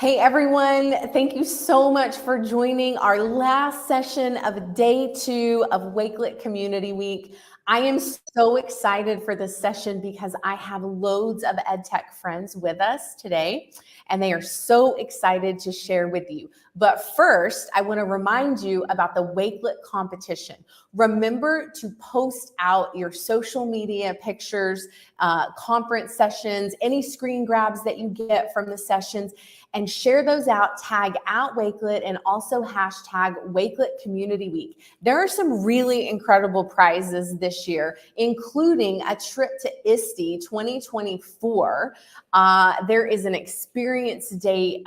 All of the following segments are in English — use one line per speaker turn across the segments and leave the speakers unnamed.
Hey everyone, thank you so much for joining our last session of day 2 of Wakelet Community Week. I am so excited for this session because I have loads of EdTech friends with us today, and they are so excited to share with you. But first, I want to remind you about the Wakelet competition. Remember to post out your social media pictures, conference sessions, any screen grabs that you get from the sessions, and share those out, tag out Wakelet, and also hashtag Wakelet Community Week. There are some really incredible prizes this year, including a trip to ISTE 2024. There is an experience day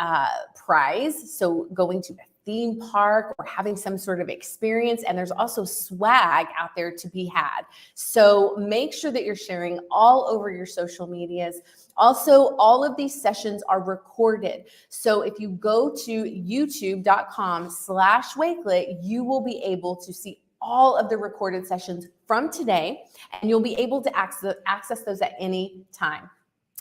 prize, so going to a theme park or having some sort of experience, and there's also swag out there to be had. So make sure that you're sharing all over your social medias. Also, all of these sessions are recorded. So if you go to youtube.com/Wakelet, you will be able to see all of the recorded sessions from today, and you'll be able to access those at any time.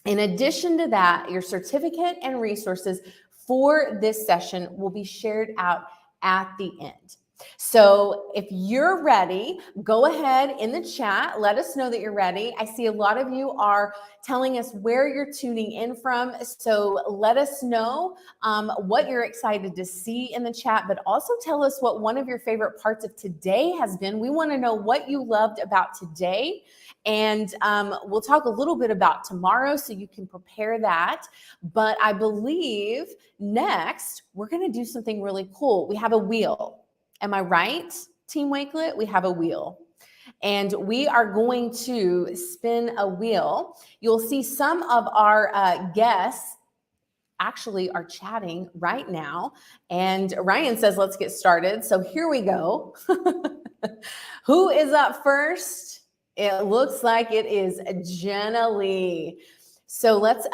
In addition to that, your certificate and resources for this session will be shared out at the end. So if you're ready, go ahead in the chat. Let us know that you're ready. I see a lot of you are telling us where you're tuning in from. So let us know what you're excited to see in the chat, but also tell us what one of your favorite parts of today has been. We want to know what you loved about today. And we'll talk a little bit about tomorrow so you can prepare that. But I believe next, we're going to do something really cool. We have a wheel. Am I right, Team Wakelet? We have a wheel. And we are going to spin a wheel. You'll see some of our guests actually are chatting right now. And Ryan says, let's get started. So here we go. Who is up first? It looks like it is Jenna Lee. So let's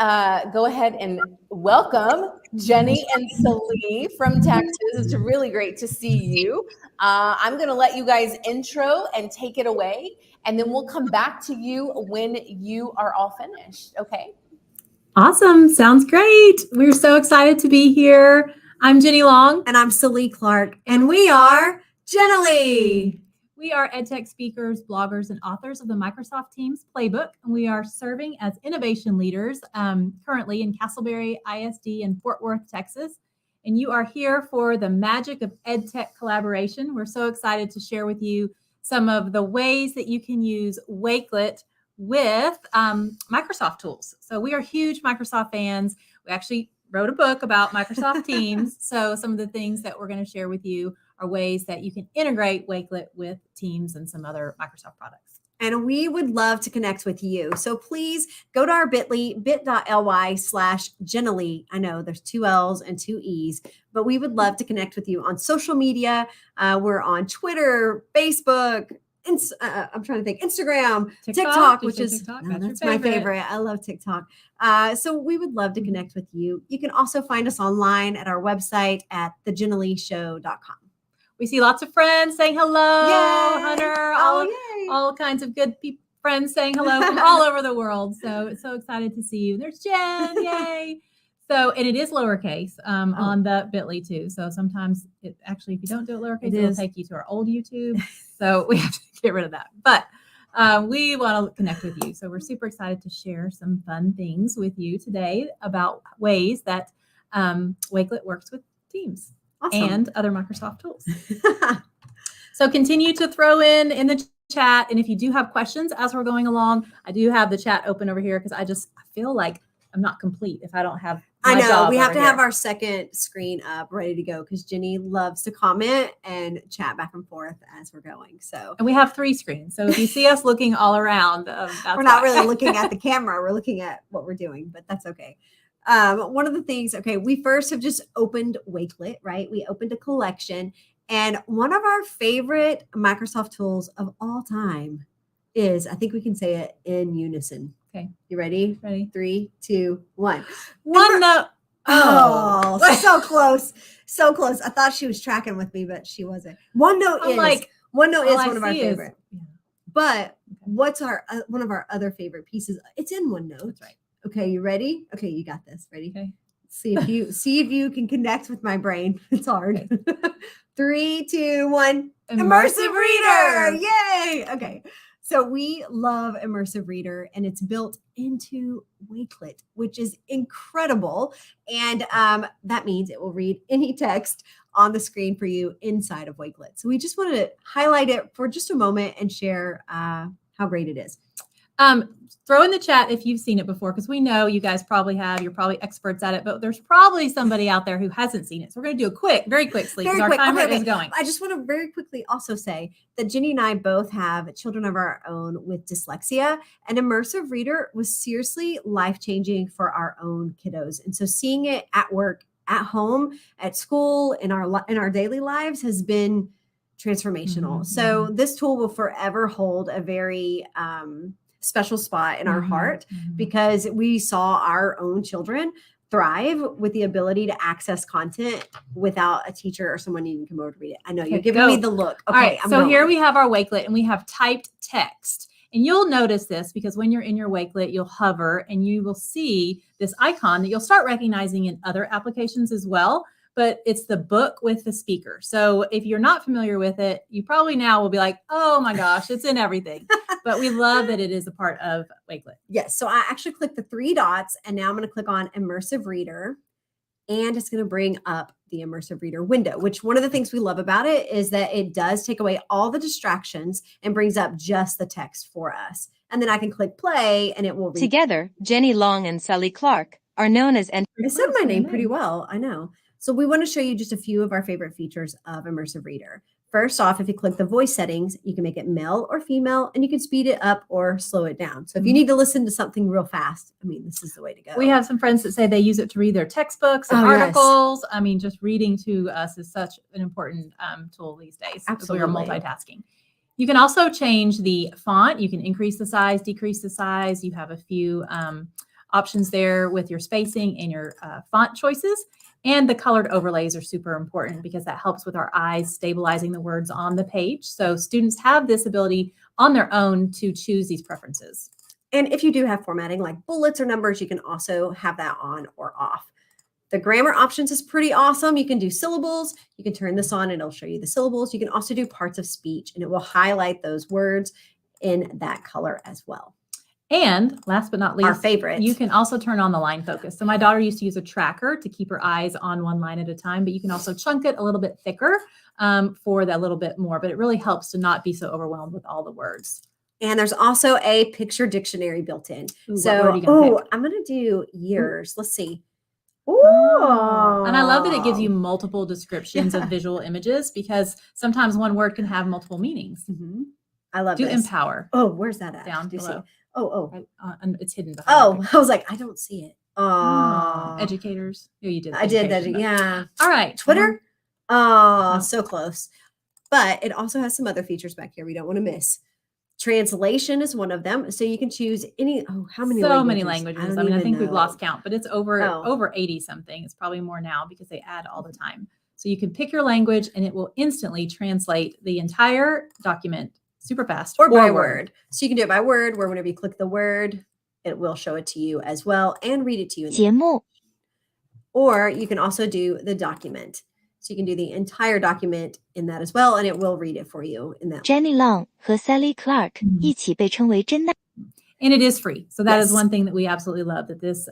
go ahead and welcome Jenny and Salee from Texas. It's really great to see you. I'm going to let you guys intro and take it away, and then we'll come back to you when you are all finished. Okay?
Awesome. Sounds great. We're so excited to be here. I'm Jenny Long.
And I'm Salee Clark. And we are Jenna Lee.
We are EdTech speakers, bloggers, and authors of the Microsoft Teams Playbook. And we are serving as innovation leaders currently in Castleberry ISD in Fort Worth, Texas. And you are here for the magic of EdTech collaboration. We're so excited to share with you some of the ways that you can use Wakelet with Microsoft tools. So we are huge Microsoft fans. We actually wrote a book about Microsoft Teams. So some of the things that we're going to share with you are ways that you can integrate Wakelet with Teams and some other Microsoft products.
And we would love to connect with you. So please go to our bit.ly/Jenna Lee. I know there's 2 L's and 2 E's, but we would love to connect with you on social media. We're on Twitter, Facebook, I'm trying to think, Instagram, TikTok, which is
TikTok?
That's my favorite. I love TikTok. So we would love to connect with you. You can also find us online at our website at thejennaleeshow.com.
We see lots of friends saying hello.
Yay!
Hunter,
Yay!
all kinds of good friends saying hello from all over the world. So excited to see you. There's Jen, yay. So, and it is lowercase on the bit.ly too. So sometimes if you don't do it lowercase, it'll take you to our old YouTube. So we have to get rid of that. But we want to connect with you. So we're super excited to share some fun things with you today about ways that Wakelet works with Teams. Awesome. And other Microsoft tools. So continue to throw in the chat. And if you do have questions as we're going along, I do have the chat open over here because I feel like I'm not complete if I don't have my job.
We have to
here.
have our second screen up ready to go because Jenny loves to comment and chat back and forth as we're going. And
we have 3 screens. So if you see us looking all around,
we're not really looking at the camera. We're looking at what we're doing, but that's okay. One of the things, we first have just opened Wakelet, right? We opened a collection, and one of our favorite Microsoft tools of all time is, I think we can say it in unison.
Okay.
You ready?
Ready.
3, 2, 1.
OneNote.
Oh, so close. So close. I thought she was tracking with me, but she wasn't. OneNote is one of our favorite. But what's one of our other favorite pieces? It's in OneNote.
That's right.
Okay, you ready? Okay, you got this. Ready?
Okay.
See if you can connect with my brain. It's hard. 3, 2, 1. Immersive reader. Yay. Okay. So we love Immersive Reader, and it's built into Wakelet, which is incredible. And that means it will read any text on the screen for you inside of Wakelet. So we just wanted to highlight it for just a moment and share how great it is.
Throw in the chat if you've seen it before, because we know you guys probably have. You're probably experts at it, but there's probably somebody out there who hasn't seen it. So we're going to do a very quick sleep because our timer is going.
I just want to very quickly also say that Jenny and I both have children of our own with dyslexia, and Immersive Reader was seriously life-changing for our own kiddos. And so seeing it at work, at home, at school, in our daily lives has been transformational. So this tool will forever hold a very special spot in our heart because we saw our own children thrive with the ability to access content without a teacher or someone needing to come over to read it. I know you're giving me the look. Okay,
all right, so here we have our Wakelet, and we have typed text. And you'll notice this because when you're in your Wakelet, you'll hover and you will see this icon that you'll start recognizing in other applications as well. But it's the book with the speaker. So if you're not familiar with it, you probably now will be like, oh my gosh, it's in everything. But we love that it is a part of Wakelet.
Yes. So I actually clicked the 3 dots, and now I'm going to click on Immersive Reader, and it's going to bring up the Immersive Reader window, which one of the things we love about it is that it does take away all the distractions and brings up just the text for us. And then I can click play and it will read.
Together, Jenny Long and Sally Clark are known as
It said my name pretty well. I know. So we want to show you just a few of our favorite features of Immersive Reader. First off, if you click the voice settings, you can make it male or female, and you can speed it up or slow it down. So if you need to listen to something real fast, I mean, this is the way to go.
We have some friends that say they use it to read their textbooks and articles. Yes. I mean, just reading to us is such an important tool these days.
Absolutely.
We are multitasking. You can also change the font. You can increase the size, decrease the size. You have a few options there with your spacing and your font choices. And the colored overlays are super important because that helps with our eyes stabilizing the words on the page. So students have this ability on their own to choose these preferences.
And if you do have formatting like bullets or numbers, you can also have that on or off. The grammar options is pretty awesome. You can do syllables. You can turn this on and it'll show you the syllables. You can also do parts of speech and it will highlight those words in that color as well.
And last but not least,
our favorite,
you can also turn on the line focus. So my daughter used to use a tracker to keep her eyes on one line at a time, but you can also chunk it a little bit thicker for that little bit more, but it really helps to not be so overwhelmed with all the words.
And there's also a picture dictionary built in.
Ooh,
so, I'm going to do years. Let's see.
Oh. And I love that it gives you multiple descriptions of visual images because sometimes one word can have multiple meanings.
I love
Do
this.
empower.
Oh, where's that at?
Down below.
It's
hidden behind.
Oh, I was like, I don't see it. Oh,
educators. Oh, you did.
I did that. Yeah.
All right.
Twitter. Oh, so close. But it also has some other features back here we don't want to miss. Translation is one of them. So you can choose any. Oh, how many?
So many languages. I mean, I think we've
know.
lost count, but it's over 80 something. It's probably more now because they add all the time. So you can pick your language and it will instantly translate the entire document super fast
or by word. So you can do it by word, where whenever you click the word, it will show it to you as well and read it to you.
节目.
Or you can also do the document. So you can do the entire document in that as well, and it will read it for you in that.
Jenny Long 和 Sally Clark 一起被称为真爱.
And it is free. So that is one thing that we absolutely love, that this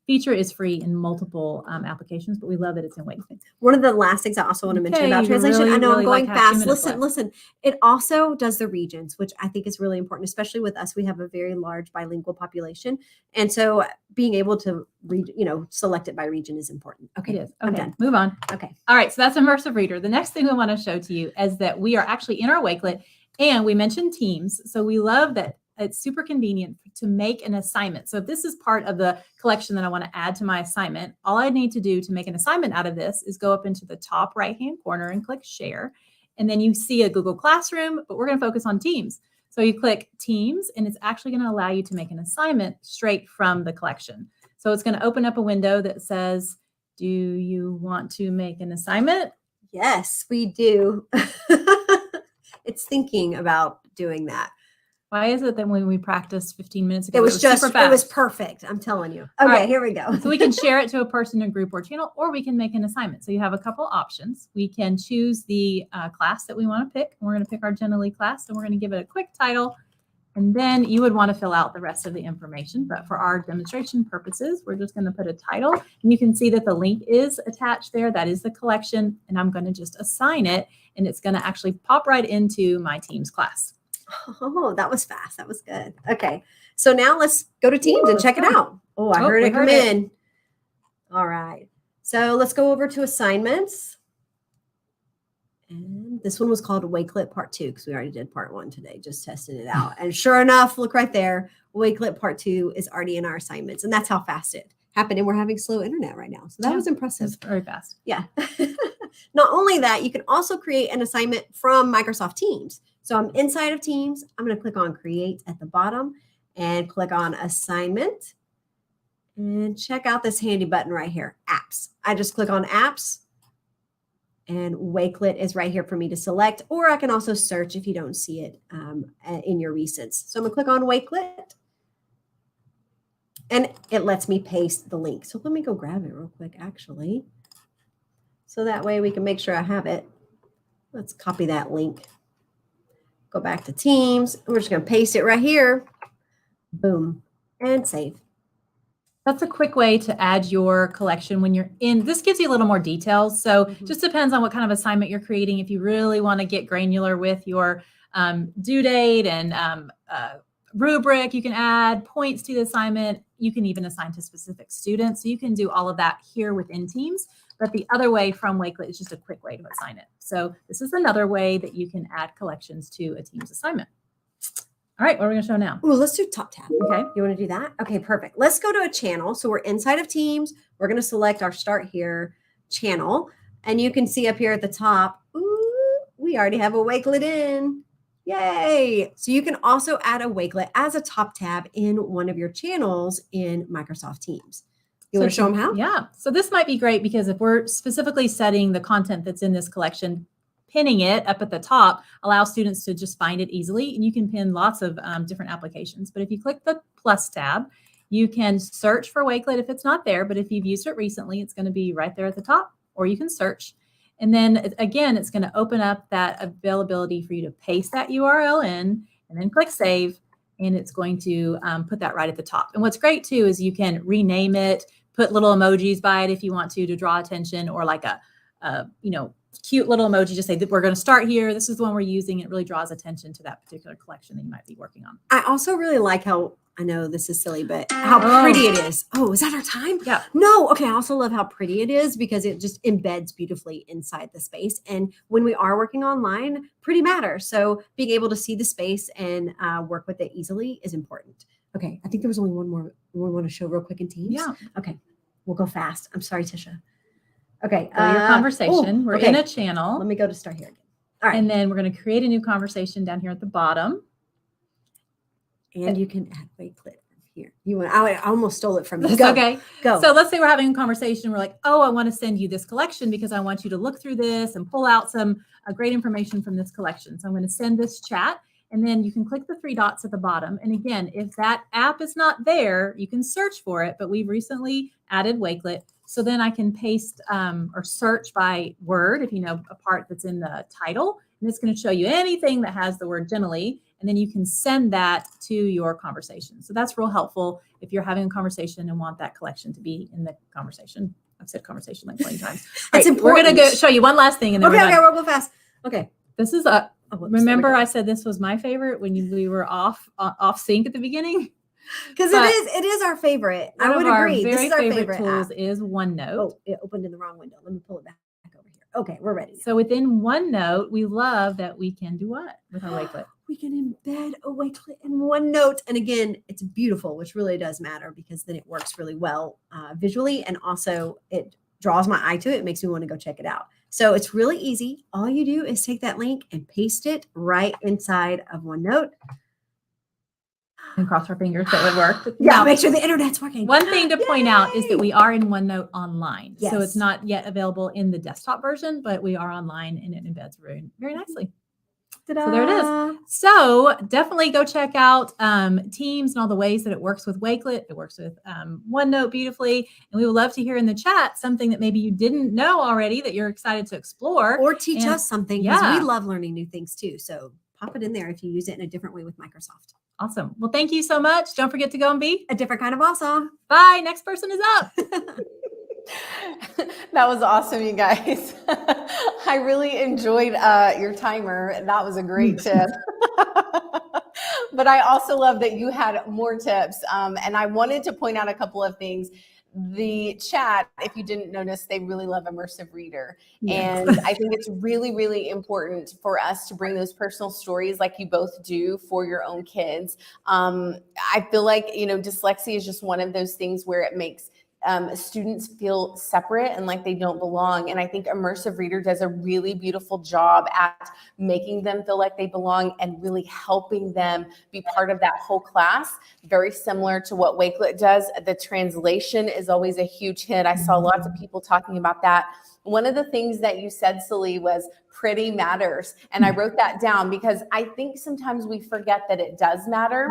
feature is free in multiple applications, but we love that it's in Wakelet.
One of the last things I also want to mention about translation, I know I'm going fast. Listen. It also does the regions, which I think is really important, especially with us. We have a very large bilingual population. And so being able to read, select it by region is important. Okay.
It is. Okay. I'm done. Move on.
Okay.
All right. So that's Immersive Reader. The next thing we want to show to you is that we are actually in our Wakelet and we mentioned Teams. So we love that it's super convenient to make an assignment. So if this is part of the collection that I want to add to my assignment, all I need to do to make an assignment out of this is go up into the top right-hand corner and click Share. And then you see a Google Classroom, but we're going to focus on Teams. So you click Teams, and it's actually going to allow you to make an assignment straight from the collection. So it's going to open up a window that says, do you want to make an assignment?
Yes, we do. It's thinking about doing that.
Why is it that when we practiced 15 minutes ago,
It was just,
super fast?
it was perfect. I'm telling you.
All
Okay,
right.
here we go.
So we can share it to a person, a group, or channel, or we can make an assignment. So you have a couple options. We can choose the class that we want to pick. We're going to pick our Generally class, and we're going to give it a quick title. And then you would want to fill out the rest of the information. But for our demonstration purposes, we're just going to put a title. And you can see that the link is attached there. That is the collection. And I'm going to just assign it. And it's going to actually pop right into my Teams class.
Oh, that was fast. That was good. Okay. So now let's go to Teams and check it out. Oh, I heard
we
it come
heard it.
in. All right. So let's go over to assignments. And this one was called Wakelet Part 2 because we already did Part 1 today, just testing it out. And sure enough, look right there. Wakelet Part 2 is already in our assignments. And that's how fast it happened. And we're having slow internet right now. So that was impressive.
It's very fast.
Yeah. Not only that, you can also create an assignment from Microsoft Teams. So I'm inside of Teams. I'm going to click on Create at the bottom and click on Assignment. And check out this handy button right here, Apps. I just click on Apps. And Wakelet is right here for me to select. Or I can also search if you don't see it in your recents. So I'm going to click on Wakelet. And it lets me paste the link. So let me go grab it real quick, actually. So that way we can make sure I have it. Let's copy that link. Go back to Teams. We're just going to paste it right here. Boom. And save.
That's a quick way to add your collection when you're in. This gives you a little more details. So just depends on what kind of assignment you're creating. If you really want to get granular with your due date and rubric, you can add points to the assignment. You can even assign to specific students. So you can do all of that here within Teams. But the other way from Wakelet is just a quick way to assign it. So this is another way that you can add collections to a Teams assignment. All right, what are we going to show now?
Oh, let's do top tab.
Okay.
You want to do that? Okay, perfect. Let's go to a channel. So we're inside of Teams. We're going to select our Start Here channel. And you can see up here at the top, ooh, we already have a Wakelet in. Yay. So you can also add a Wakelet as a top tab in one of your channels in Microsoft Teams. You want to show them how?
Yeah. So this might be great because if we're specifically setting the content that's in this collection, pinning it up at the top allows students to just find it easily. And you can pin lots of different applications. But if you click the plus tab, you can search for Wakelet if it's not there. But if you've used it recently, it's going to be right there at the top, or you can search. And then again, it's going to open up that availability for you to paste that URL in and then click save. And it's going to put that right at the top. And what's great too is you can rename it, put little emojis by it if you want to draw attention, or like a cute little emoji. Just say that we're going to start here. This is the one we're using. It really draws attention to that particular collection that you might be working on.
I also really like how, I know this is silly, but how pretty it is. Oh, is that our time?
Yeah.
No. Okay. I also love how pretty it is because it just embeds beautifully inside the space. And when we are working online, pretty matters. So being able to see the space and work with it easily is important. Okay. I think there was only one more we want to show real quick in Teams.
Yeah.
Okay. We'll go fast. I'm sorry, Tisha. Okay.
So your conversation. We're
okay.
in a channel.
Let me go to Start Here again. All right.
And then we're going to create a new conversation down here at the bottom.
And you can add Wakelet here. I almost stole it from you.
That's
Go.
okay.
Go.
So let's say we're having a conversation. We're like, oh, I want to send you this collection because I want you to look through this and pull out some great information from this collection. So I'm going to send this chat. And then you can click the three dots at the bottom. And again, if that app is not there, you can search for it. But we've recently added Wakelet. So then I can paste or search by word, if you know a part that's in the title. And it's going to show you anything that has the word generally. And then you can send that to your conversation. So that's real helpful if you're having a conversation and want that collection to be in the conversation. I've said conversation like 20 times.
That's important.
We're going to go show you one last thing. And then
we'll go fast. Okay.
This is a, remember I said this was my favorite when we were off sync at the beginning?
Because it is our favorite. I would agree. This is our favorite
tools
app.
is OneNote.
Oh, it opened in the wrong window. Let me pull it back over here. Okay, we're ready now.
So within OneNote, we love that we can do what with our Wakelet?
We can embed a Wakelet in OneNote. And again, it's beautiful, which really does matter because then it works really well visually. And also it draws my eye to it. It makes me want to go check it out. So it's really easy. All you do is take that link and paste it right inside of OneNote.
And cross our fingers that it would work.
Yeah,
Now,
make sure the internet's working.
one thing to point out is that we are in OneNote online. So
Yes.
it's not yet available in the desktop version, but we are online and it embeds very, very nicely. So there it is. So definitely go check out Teams and all the ways that it works with Wakelet. It works with OneNote beautifully. And we would love to hear in the chat something that maybe you didn't know already that you're excited to explore.
Or teach
And-
us something, because
yeah.
we love learning new things too. So pop it in there if you use it in a different way with Microsoft.
Awesome. Well, thank you so much. Don't forget to go and be
A different kind of awesome.
Bye. Next person is up.
That was awesome, you guys. I really enjoyed your timer. That was a great tip. But I also love that you had more tips. And I wanted to point out a couple of things. The chat, if you didn't notice, they really love immersive reader.
Yes.
And I think it's really, really important for us to bring those personal stories like you both do for your own kids. I feel like, dyslexia is just one of those things where it makes students feel separate and like they don't belong. And I think immersive reader does a really beautiful job at making them feel like they belong and really helping them be part of that whole class. Very similar to what Wakelet does. The translation is always a huge hit. I saw lots of people talking about that. One of the things that you said, Celie, was pretty matters. And I wrote that down because I think sometimes we forget that it does matter.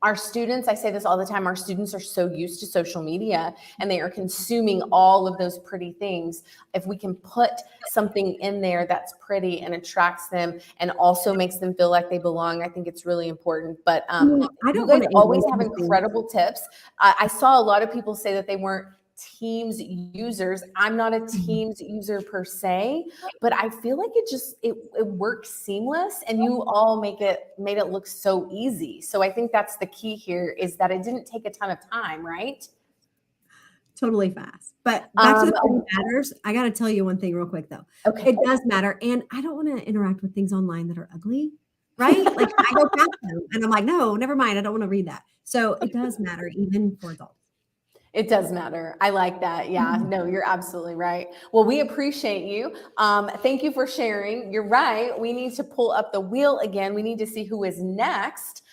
Our students, I say this all the time, our students are so used to social media and they are consuming all of those pretty things. If we can put something in there that's pretty and attracts them and also makes them feel like they belong, I think it's really important. But
I
you
don't
guys
want to
always have incredible tips. I saw a lot of people say that they weren't Teams users. I'm not a Teams user per se, but I feel like it works seamless, and you all made it look so easy. So I think that's the key here, is that it didn't take a ton of time, right?
Totally fast. But back to the pretty matters. I got to tell you one thing real quick though.
Okay.
It does matter. And I don't want to interact with things online that are ugly, right? Like I go past them and I'm like, no, never mind. I don't want to read that. So it does matter even for adults.
It does matter. I like that. Yeah, no, you're absolutely right. Well, we appreciate you. Thank you for sharing. You're right. We need to pull up the wheel again. We need to see who is next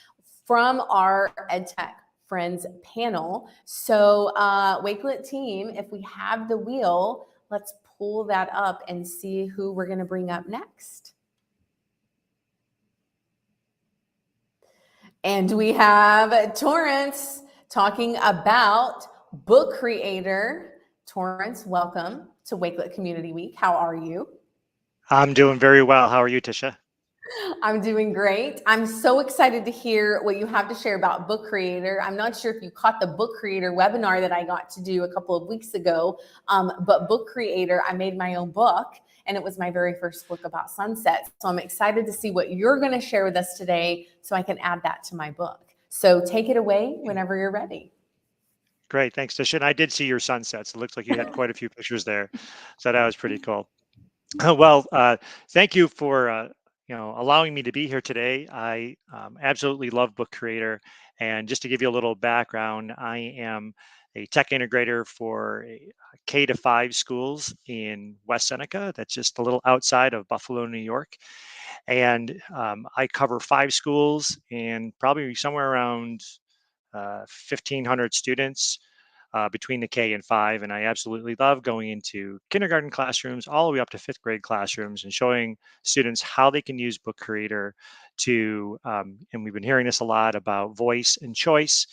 from our EdTech Friends panel. So Wakelet team, if we have the wheel, let's pull that up and see who we're going to bring up next. And we have Torrance talking about book creator. Torrance, welcome to Wakelet Community Week. How are you?
I'm doing very well. How are you, Tisha?
I'm doing great. I'm so excited to hear what you have to share about book creator. I'm not sure if you caught the book creator webinar that I got to do a couple of weeks ago, but book creator, I made my own book, and it was my very first book about sunsets. So I'm excited to see what you're going to share with us today so I can add that to my book. So take it away whenever you're ready.
Great. Thanks, Tisha. And I did see your sunsets. It looks like you had quite a few pictures there. So that was pretty cool. Well, thank you for allowing me to be here today. I absolutely love Book Creator. And just to give you a little background, I am a tech integrator for K to 5 schools in West Seneca. That's just a little outside of Buffalo, New York. And I cover 5 schools and probably somewhere around 1,500 students between the K and 5. And I absolutely love going into kindergarten classrooms all the way up to 5th grade classrooms and showing students how they can use Book Creator to, and we've been hearing this a lot about voice and choice,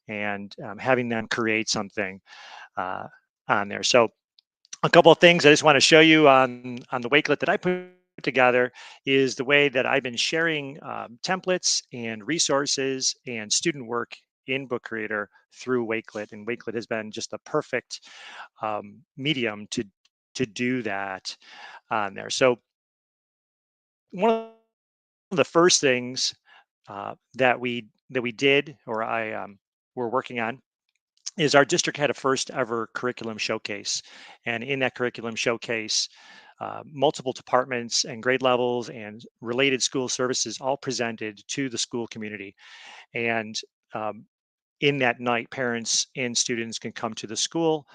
and having them create something on there. So a couple of things I just want to show you on the Wakelet that I put together is the way that I've been sharing templates and resources and student work in Book Creator through Wakelet, and Wakelet has been just a perfect medium to do that on there. So one of the first things that we did, or I were working on, is our district had a first ever curriculum showcase, and in that curriculum showcase, multiple departments and grade levels and related school services all presented to the school community. And in that night, parents and students can come to the school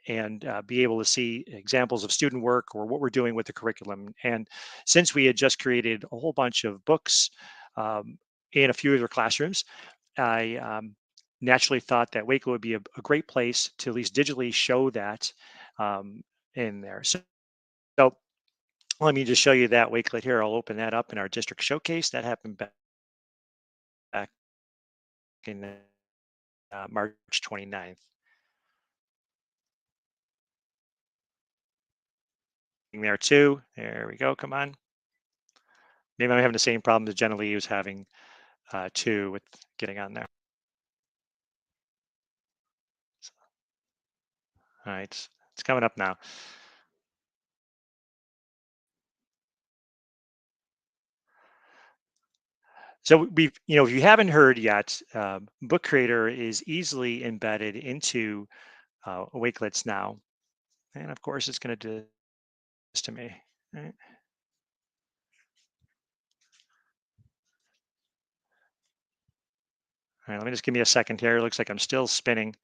and be able to see examples of student work or what we're doing with the curriculum. And since we had just created a whole bunch of books in a few of their classrooms, I naturally thought that Waco would be a great place to at least digitally show that in there. So Let me just show you that Wakelet here. I'll open that up in our district showcase. That happened back in March 29th. There too. There we go. Come on. Maybe I'm having the same problem that Jenna Lee was having too with getting on there. All right, it's coming up now. So if you haven't heard yet, Book Creator is easily embedded into Wakelets now, and of course, it's going to do this to me. Right? All right, let me just give me a second here. It looks like I'm still spinning.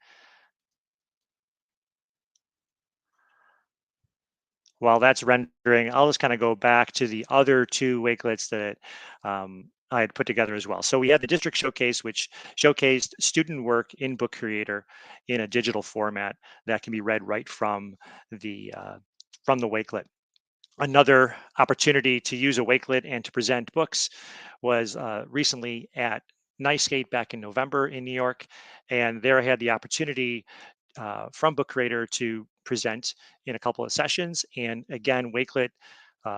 While that's rendering, I'll just kind of go back to the other two Wakelets that I had put together as well. So we had the district showcase, which showcased student work in Book Creator in a digital format that can be read right from the Wakelet. Another opportunity to use a Wakelet and to present books was recently at NICE back in November in New York, and there I had the opportunity from Book Creator to present in a couple of sessions. And again, Wakelet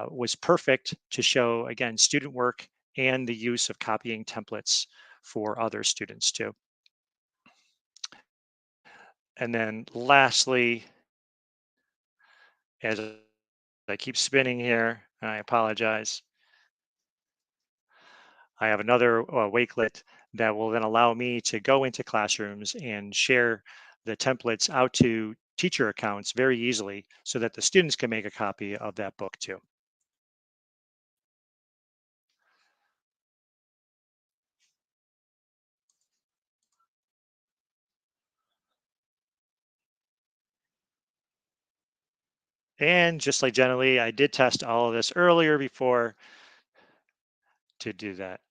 was perfect to show, again, student work and the use of copying templates for other students too. And then lastly, as I keep spinning here, I apologize. I have another Wakelet that will then allow me to go into classrooms and share the templates out to teacher accounts very easily so that the students can make a copy of that book too. And just like generally, I did test all of this earlier before to do that.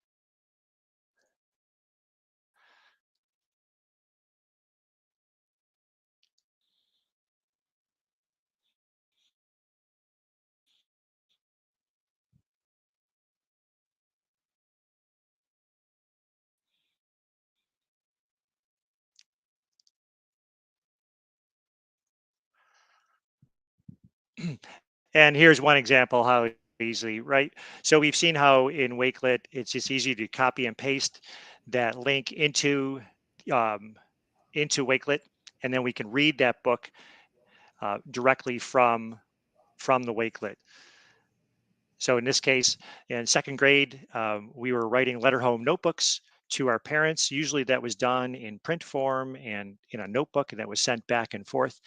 And here's one example how easily, right? So we've seen how in Wakelet, it's just easy to copy and paste that link um, into Wakelet, and then we can read that book directly from the Wakelet. So in this case, in second grade, we were writing letter home notebooks to our parents. Usually that was done in print form and in a notebook, and that was sent back and forth.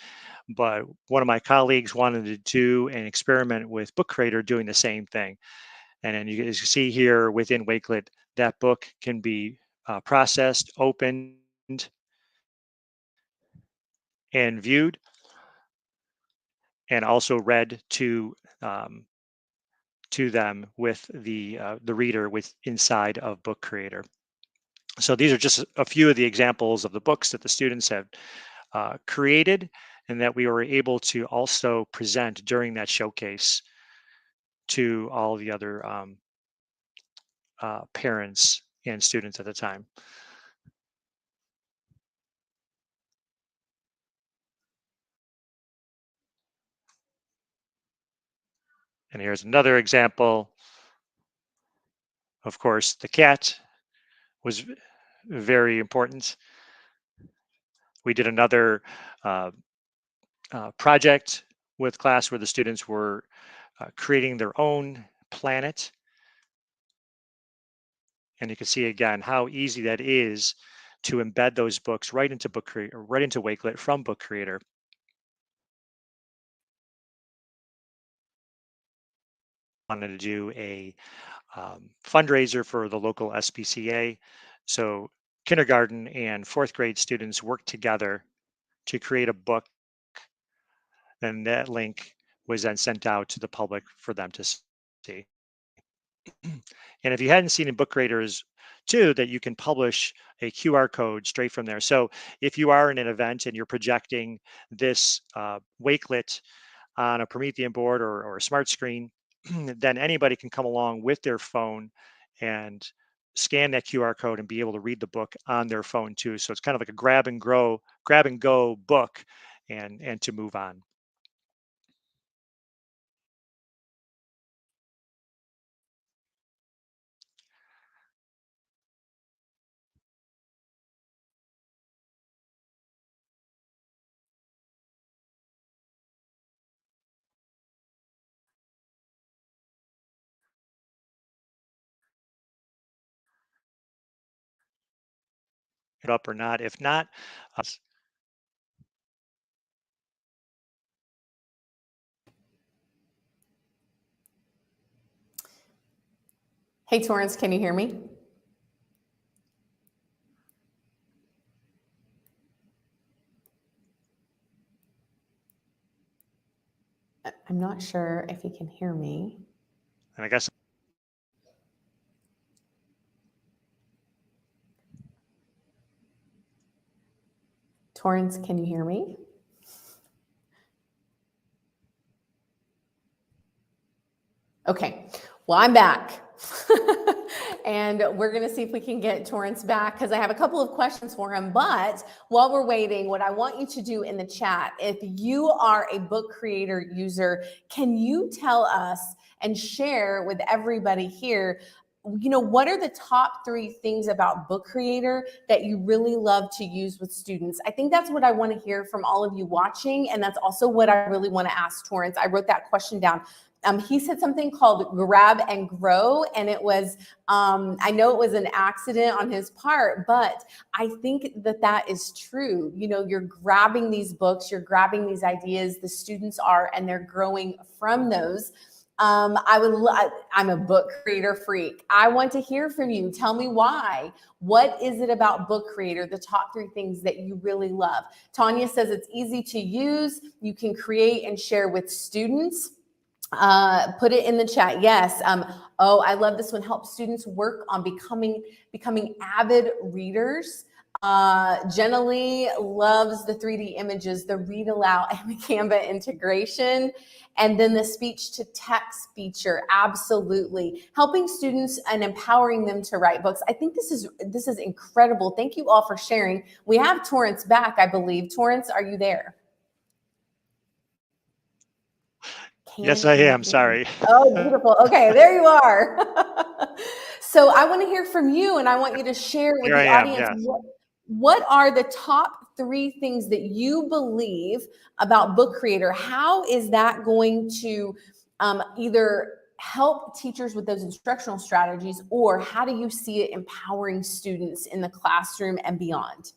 But one of my colleagues wanted to do an experiment with Book Creator doing the same thing. And then you can see here within Wakelet, that book can be processed, opened, and viewed, and also read to them with the reader with inside of Book Creator. So these are just a few of the examples of the books that the students have created and that we were able to also present during that showcase to all the other parents and students at the time. And here's another example. Of course, the cat was very important. We did another uh, project with class where the students were creating their own planet. And you can see again how easy that is to embed those books right into Book Creator, right into Wakelet from Book Creator. Wanted to do a fundraiser for the local SPCA. So kindergarten and fourth grade students worked together to create a book. And that link was then sent out to the public for them to see. And if you hadn't seen in Book Creators too, that you can publish a QR code straight from there. So if you are in an event and you're projecting this Wakelet on a Promethean board or a smart screen, then anybody can come along with their phone and scan that QR code and be able to read the book on their phone too. So it's kind of like a grab and go book, and to move on. It up or not. If not,
Hey, Torrance, can you hear me? I'm not sure if he can hear me.
and I guess
Torrance, can you hear me? Okay, well, I'm back. And we're going to see if we can get Torrance back because I have a couple of questions for him. But while we're waiting, what I want you to do in the chat, if you are a book creator user, can you tell us and share with everybody here, what are the top 3 things about Book Creator that you really love to use with students? I think that's what I want to hear from all of you watching. And that's also what I really want to ask Torrance. I wrote that question down. He said something called grab and grow, and it was, I know it was an accident on his part, but I think that that is true. You're grabbing these books, you're grabbing these ideas, the students are, and they're growing from those. I'm a book creator freak. I want to hear from you. Tell me why. What is it about Book Creator, the top 3 things that you really love? Tanya says it's easy to use. You can create and share with students. Put it in the chat. Yes. I love this one. Help students work on becoming avid readers. Jenna Lee loves the 3D images, the read aloud, and the Canva integration. And then the speech to text feature. Absolutely. Helping students and empowering them to write books. I think this is incredible. Thank you all for sharing. We have Torrance back, I believe. Torrance, are you there?
yes, I am. Sorry.
Oh, beautiful. Okay, there you are. So I want to hear from you, and I want you to share with
Here
the
I am.
audience
Yes.
what are the top 3 things that you believe about Book Creator? How is that going to either help teachers with those instructional strategies, or how do you see it empowering students in the classroom and beyond?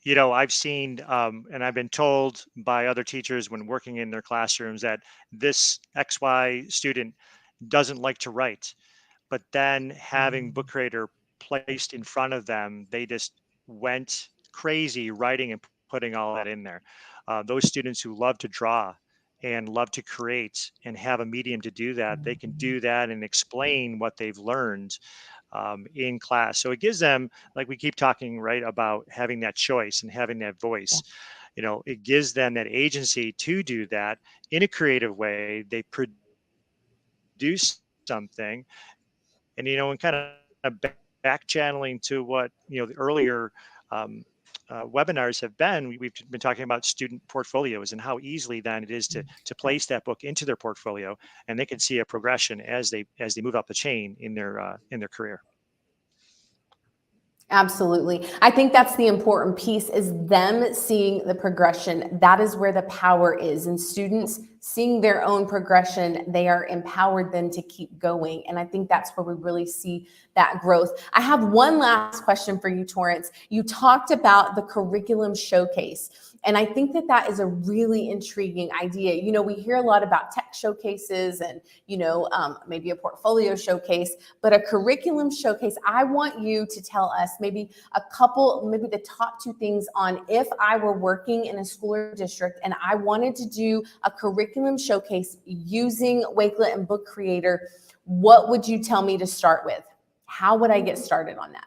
I've seen and I've been told by other teachers when working in their classrooms that this XY student doesn't like to write, but then having Book Creator placed in front of them, they just went crazy writing and putting all that in there. Those students who love to draw and love to create and have a medium to do that, they can do that and explain what they've learned in class. So it gives them, like we keep talking, right, about having that choice and having that voice. It gives them that agency to do that in a creative way. They produce something, and kind of back channeling to what the earlier um, webinars have been. We've been talking about student portfolios and how easily then it is to place that book into their portfolio, and they can see a progression as they move up the chain in their career.
Absolutely. I think that's the important piece, is them seeing the progression. That is where the power is. And students seeing their own progression, they are empowered then to keep going. And I think that's where we really see that growth. I have one last question for you, Torrance. You talked about the curriculum showcase. And I think that that is a really intriguing idea. We hear a lot about tech showcases and, maybe a portfolio showcase, but a curriculum showcase. I want you to tell us maybe the top 2 things on, if I were working in a school or district and I wanted to do a curriculum showcase using Wakelet and Book Creator, what would you tell me to start with? How would I get started on that?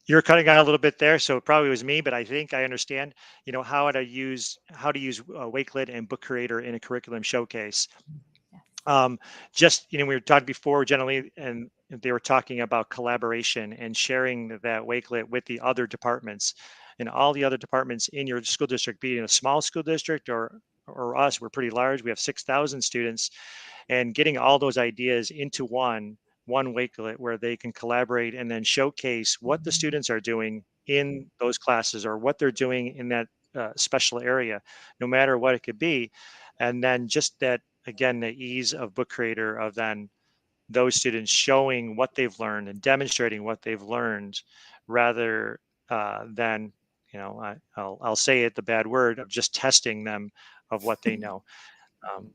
You're cutting out a little bit there, so it probably was me, but I think I understand, how to use Wakelet and Book Creator in a curriculum showcase. Um, just, we were talking before generally, and they were talking about collaboration and sharing that Wakelet with the other departments and all the other departments in your school district, be it a small school district or us. We're pretty large. We have 6,000 students, and getting all those ideas into one Wakelet where they can collaborate and then showcase what the students are doing in those classes or what they're doing in that special area, no matter what it could be. And then just that, again, the ease of Book Creator, of then those students showing what they've learned and demonstrating what they've learned, rather than, I'll say it, the bad word of just testing them of what they know. Um,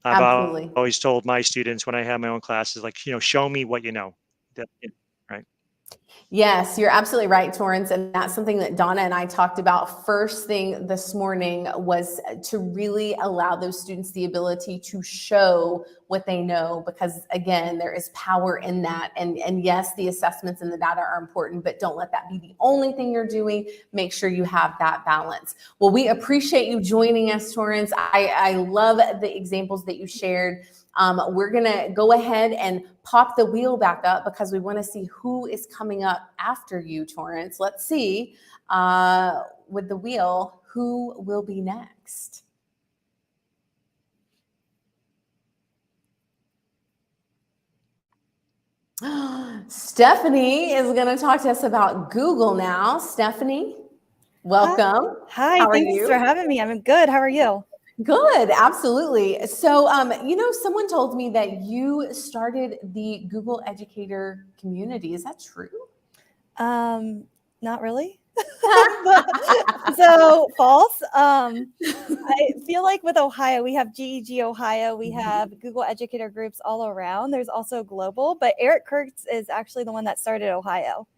I've
Absolutely.
always told my students when I have my own classes, like, show me what you know. Right.
Yes, you're absolutely right, Torrance. And that's something that Donna and I talked about first thing this morning, was to really allow those students the ability to show what they know, because again, there is power in that. And yes, the assessments and the data are important, but don't let that be the only thing you're doing. Make sure you have that balance. Well, we appreciate you joining us, Torrance. I love the examples that you shared. We're going to go ahead and pop the wheel back up because we want to see who is coming up after you, Torrance. Let's see with the wheel, who will be next? Stephanie is going to talk to us about Google now. Stephanie, welcome.
Hi,
How are
thanks
you?
for having me. I'm good. How are you?
Good, absolutely. So, someone told me that you started the Google Educator community. Is that true?
Not really. So false. I feel like with Ohio, we have GEG Ohio, we have Google Educator groups all around. There's also global, but Eric Kurtz is actually the one that started Ohio,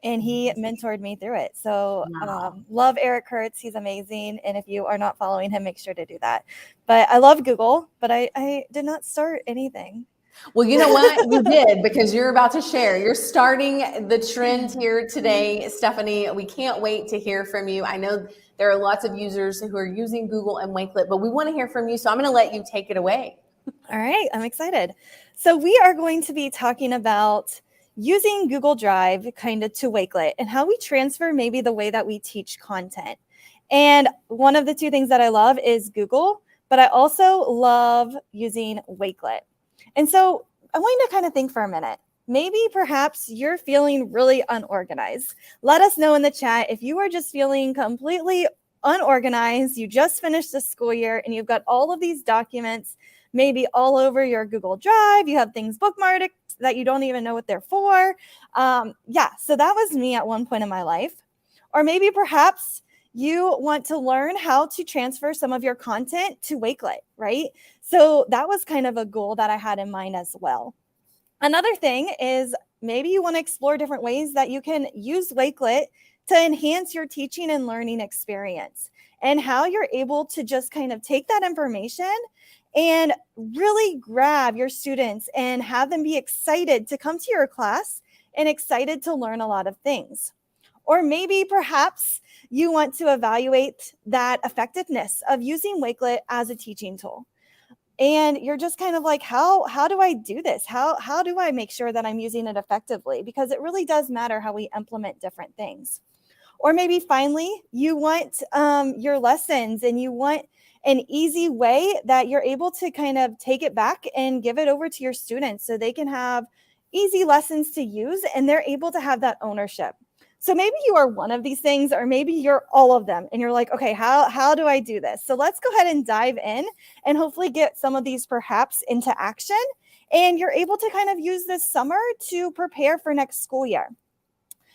and he mentored me through it. So
Wow.
love Eric Kurtz. He's amazing. And if you are not following him, make sure to do that. But I love Google, but I did not start anything.
Well, you know what? You did, because you're about to share. You're starting the trend here today, Stephanie. We can't wait to hear from you. I know there are lots of users who are using Google and Wakelet, but we want to hear from you. So I'm going to let you take it away.
All right, I'm excited. So we are going to be talking about using Google Drive kind of to Wakelet and how we transfer maybe the way that we teach content. And one of the two things that I love is Google, but I also love using Wakelet. And so I want you to kind of think for a minute. Maybe perhaps you're feeling really unorganized. Let us know in the chat if you are just feeling completely unorganized. You just finished the school year and you've got all of these documents maybe all over your Google Drive. You have things bookmarked that you don't even know what they're for. So that was me at one point in my life. Or maybe perhaps you want to learn how to transfer some of your content to Wakelet, right? So that was kind of a goal that I had in mind as well. Another thing is maybe you want to explore different ways that you can use Wakelet to enhance your teaching and learning experience, and how you're able to just kind of take that information and really grab your students and have them be excited to come to your class and excited to learn a lot of things. Or maybe perhaps you want to evaluate that effectiveness of using Wakelet as a teaching tool. And you're just kind of like, how do I do this? How do I make sure that I'm using it effectively? Because it really does matter how we implement different things. Or maybe finally, you want your lessons and you want an easy way that you're able to kind of take it back and give it over to your students so they can have easy lessons to use and they're able to have that ownership. So maybe you are one of these things, or maybe you're all of them and you're like, okay, how do I do this? So let's go ahead and dive in and hopefully get some of these perhaps into action. And you're able to kind of use this summer to prepare for next school year.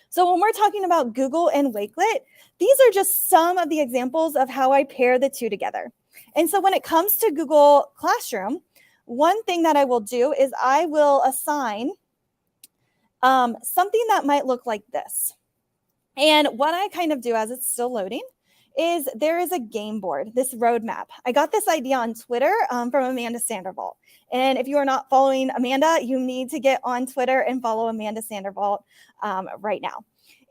So when we're talking about Google and Wakelet, these are just some of the examples of how I pair the two together. And so when it comes to Google Classroom, one thing that I will do is I will assign something that might look like this. And what I kind of do as it's still loading is there is a game board, this roadmap. I got this idea on Twitter from Amanda Sandoval. And if you are not following Amanda, you need to get on Twitter and follow Amanda Sandervalt right now.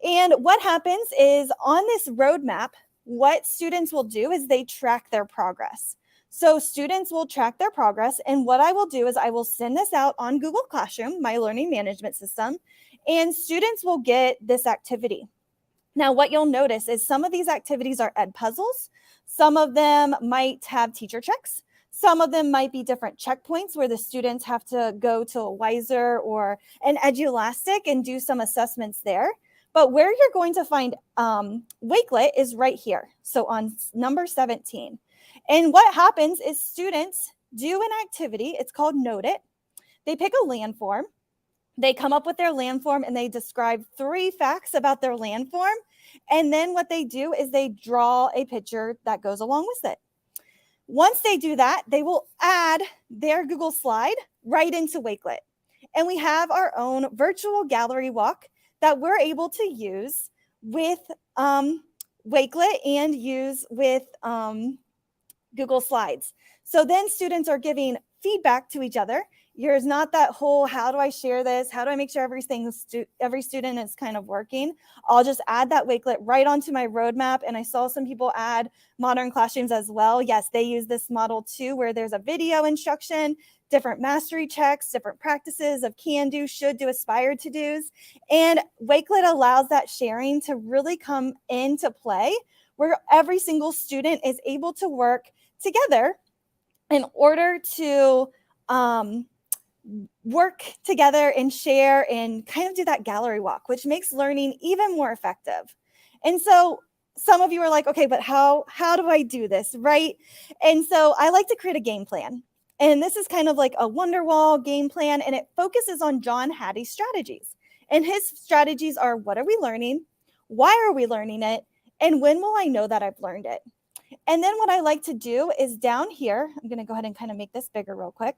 And what happens is on this roadmap, what students will do is they track their progress. So students will track their progress. And what I will do is I will send this out on Google Classroom, my learning management system, and students will get this activity. Now, what you'll notice is some of these activities are ed puzzles. Some of them might have teacher checks. Some of them might be different checkpoints where the students have to go to a Wiser or an Edulastic and do some assessments there. But where you're going to find Wakelet is right here. So on number 17. And what happens is students do an activity. It's called Note It. They pick a landform. They come up with their landform and they describe 3 facts about their landform. And then what they do is they draw a picture that goes along with it. Once they do that, they will add their Google slide right into Wakelet. And we have our own virtual gallery walk that we're able to use with Wakelet and use with Google Slides. So then students are giving feedback to each other. There's not that whole, how do I share this? How do I make sure every student is kind of working? I'll just add that Wakelet right onto my roadmap. And I saw some people add modern classrooms as well. Yes, they use this model too, where there's a video instruction, different mastery checks, different practices of can do, should do, aspired to do's. And Wakelet allows that sharing to really come into play where every single student is able to work together in order to work together and share and kind of do that gallery walk, which makes learning even more effective. And so some of you are like, okay, but how do I do this, right? And so I like to create a game plan. And this is kind of like a Wonderwall game plan, and it focuses on John Hattie's strategies. And his strategies are, what are we learning? Why are we learning it? And when will I know that I've learned it? And then what I like to do is down here, I'm going to go ahead and kind of make this bigger real quick,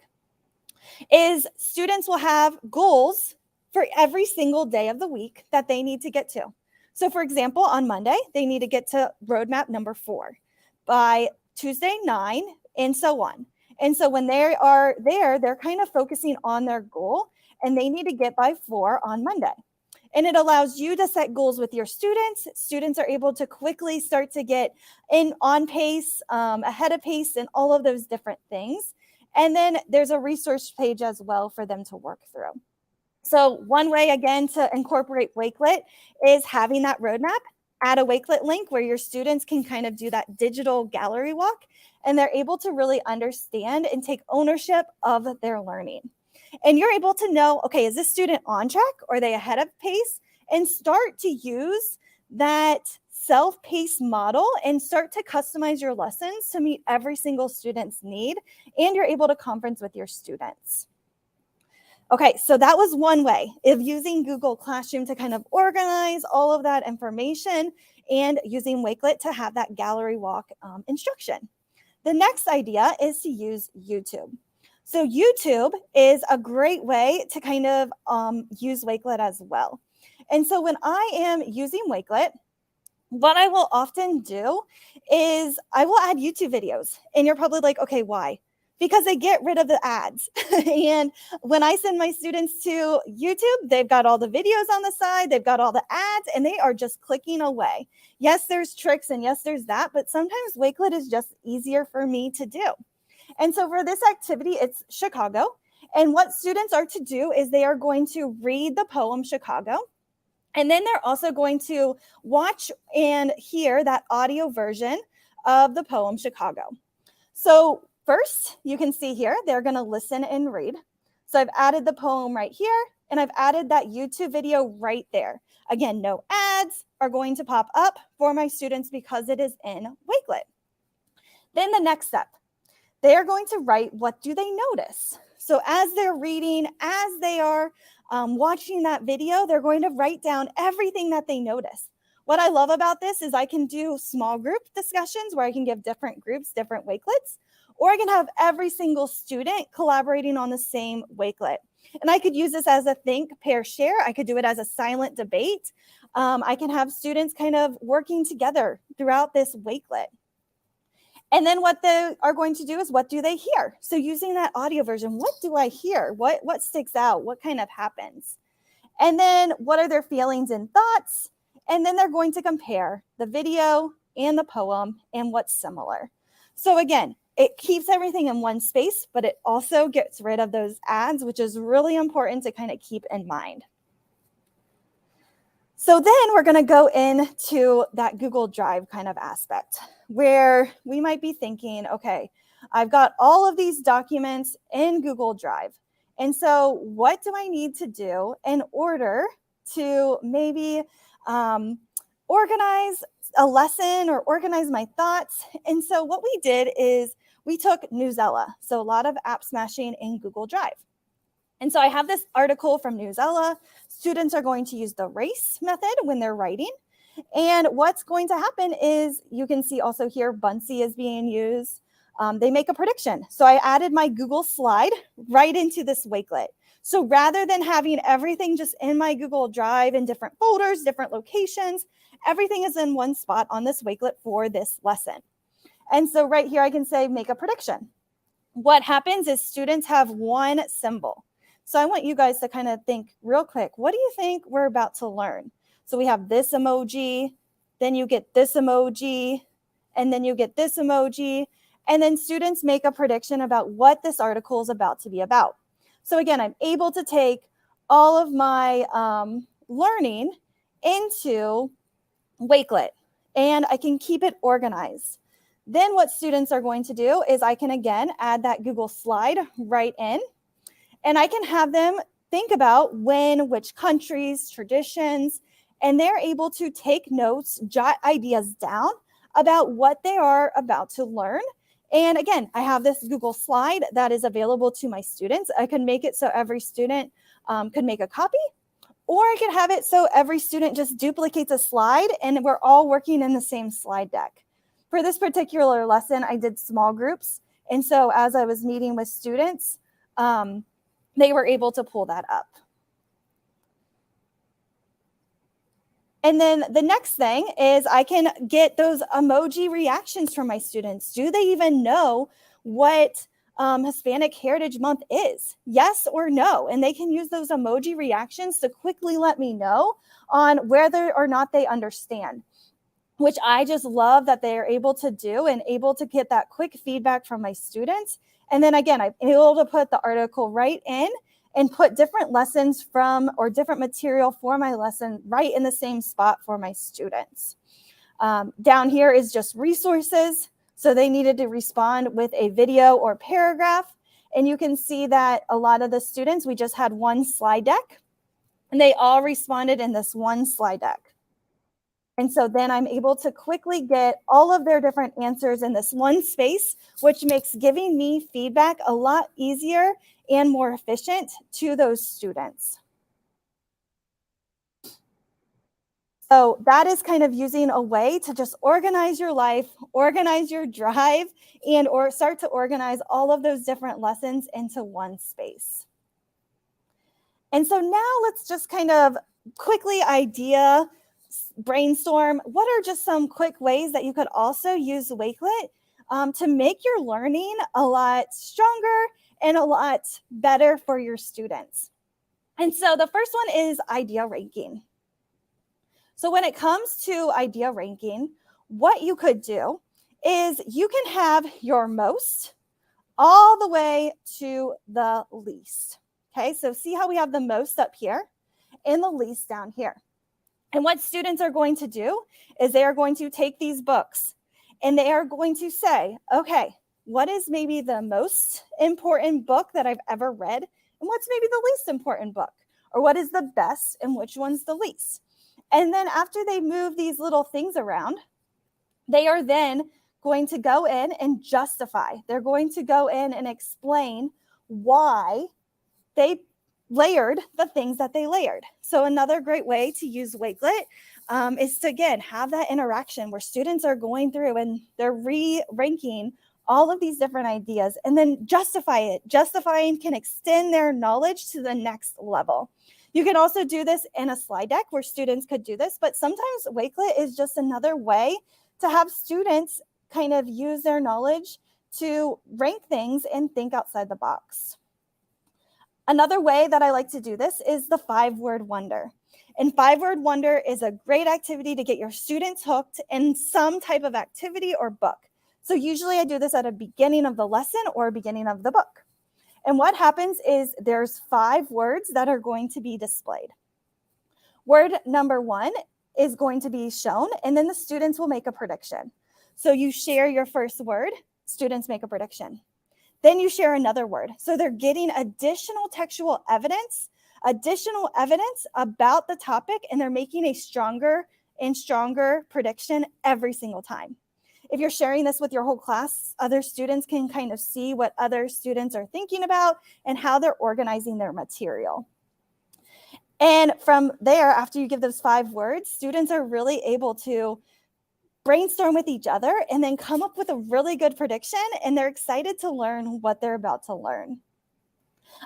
is students will have goals for every single day of the week that they need to get to. So for example, on Monday, they need to get to roadmap number 4, by Tuesday 9, and so on. And so when they are there, they're kind of focusing on their goal, and they need to get by 4 on Monday. And it allows you to set goals with your students. Students are able to quickly start to get on pace, ahead of pace, and all of those different things. And then there's a resource page as well for them to work through. So one way, again, to incorporate Wakelet is having that roadmap. Add a Wakelet link where your students can kind of do that digital gallery walk, and they're able to really understand and take ownership of their learning. And you're able to know, okay, is this student on track? Or are they ahead of pace? And start to use that self-paced model and start to customize your lessons to meet every single student's need. And you're able to conference with your students. Okay, so that was one way of using Google Classroom to kind of organize all of that information and using Wakelet to have that gallery walk instruction. The next idea is to use YouTube. So YouTube is a great way to kind of use Wakelet as well. And so when I am using Wakelet, what I will often do is I will add YouTube videos. And you're probably like, okay, why? Because they get rid of the ads. And when I send my students to YouTube, they've got all the videos on the side, they've got all the ads, and they are just clicking away. Yes, there's tricks, and yes, there's that, but sometimes Wakelet is just easier for me to do. And so for this activity, it's Chicago. And what students are to do is they are going to read the poem Chicago. And then they're also going to watch and hear that audio version of the poem Chicago. So first, you can see here, they're going to listen and read. So I've added the poem right here, and I've added that YouTube video right there. Again, no ads are going to pop up for my students because it is in Wakelet. Then the next step, they are going to write, what do they notice? So as they're reading, as they are watching that video, they're going to write down everything that they notice. What I love about this is I can do small group discussions where I can give different groups different Wakelets, or I can have every single student collaborating on the same Wakelet. And I could use this as a think, pair, share. I could do it as a silent debate. I can have students kind of working together throughout this Wakelet. And then what they are going to do is, what do they hear? So using that audio version, what do I hear? What sticks out? What kind of happens? And then what are their feelings and thoughts? And then they're going to compare the video and the poem and what's similar. So again, it keeps everything in one space, but it also gets rid of those ads, which is really important to kind of keep in mind. So then we're going to go into that Google Drive kind of aspect, where we might be thinking, okay, I've got all of these documents in Google Drive. And so what do I need to do in order to maybe organize a lesson or organize my thoughts? And so what we did is we took Newsella, so a lot of app smashing in Google Drive. And so I have this article from Newsella. Students are going to use the race method when they're writing. And what's going to happen is, you can see also here, Buncee is being used. They make a prediction. So I added my Google slide right into this Wakelet. So rather than having everything just in my Google Drive in different folders, different locations, everything is in one spot on this Wakelet for this lesson. And so right here, I can say, make a prediction. What happens is students have one symbol. So I want you guys to kind of think real quick, what do you think we're about to learn? So we have this emoji, then you get this emoji, and then you get this emoji, and then students make a prediction about what this article is about to be about. So again, I'm able to take all of my learning into Wakelet, and I can keep it organized. Then what students are going to do is I can again add that Google slide right in, and I can have them think about when, which countries, traditions, and they're able to take notes, jot ideas down about what they are about to learn. And again, I have this Google slide that is available to my students. I can make it so every student could make a copy, or I can have it so every student just duplicates a slide and we're all working in the same slide deck. For this particular lesson, I did small groups. And so as I was meeting with students, they were able to pull that up. And then the next thing is I can get those emoji reactions from my students. Do they even know what Hispanic Heritage Month is? Yes or no? And they can use those emoji reactions to quickly let me know on whether or not they understand, which I just love that they are able to do and able to get that quick feedback from my students. And then again, I'm able to put the article right in and put different lessons from, or different material for my lesson right in the same spot for my students. Down here is just resources. So they needed to respond with a video or paragraph. And you can see that a lot of the students, we just had one slide deck, and they all responded in this one slide deck. And so then I'm able to quickly get all of their different answers in this one space, which makes giving me feedback a lot easier and more efficient to those students. So that is kind of using a way to just organize your life, organize your drive, and or start to organize all of those different lessons into one space. And so now let's just kind of quickly brainstorm, what are just some quick ways that you could also use Wakelet to make your learning a lot stronger and a lot better for your students. And so the first one is idea ranking. So when it comes to idea ranking, what you could do is you can have your most all the way to the least. Okay, so see how we have the most up here and the least down here. And what students are going to do is they are going to take these books and they are going to say, okay, what is maybe the most important book that I've ever read? And what's maybe the least important book? Or what is the best and which one's the least? And then after they move these little things around, they are then going to go in and justify. They're going to go in and explain why they layered the things that they layered. So another great way to use Wakelet is to, again, have that interaction where students are going through and they're re-ranking all of these different ideas and then justify it. Justifying can extend their knowledge to the next level. You can also do this in a slide deck where students could do this, but sometimes Wakelet is just another way to have students kind of use their knowledge to rank things and think outside the box. Another way that I like to do this is the 5-word wonder. And 5-word wonder is a great activity to get your students hooked in some type of activity or book. So usually I do this at a beginning of the lesson or beginning of the book. And what happens is there's 5 words that are going to be displayed. Word number 1 is going to be shown, and then the students will make a prediction. So you share your first word, students make a prediction. Then you share another word. So they're getting additional textual evidence about the topic, and they're making a stronger and stronger prediction every single time. If you're sharing this with your whole class, other students can kind of see what other students are thinking about and how they're organizing their material. And from there, after you give those 5 words, students are really able to brainstorm with each other and then come up with a really good prediction, and they're excited to learn what they're about to learn.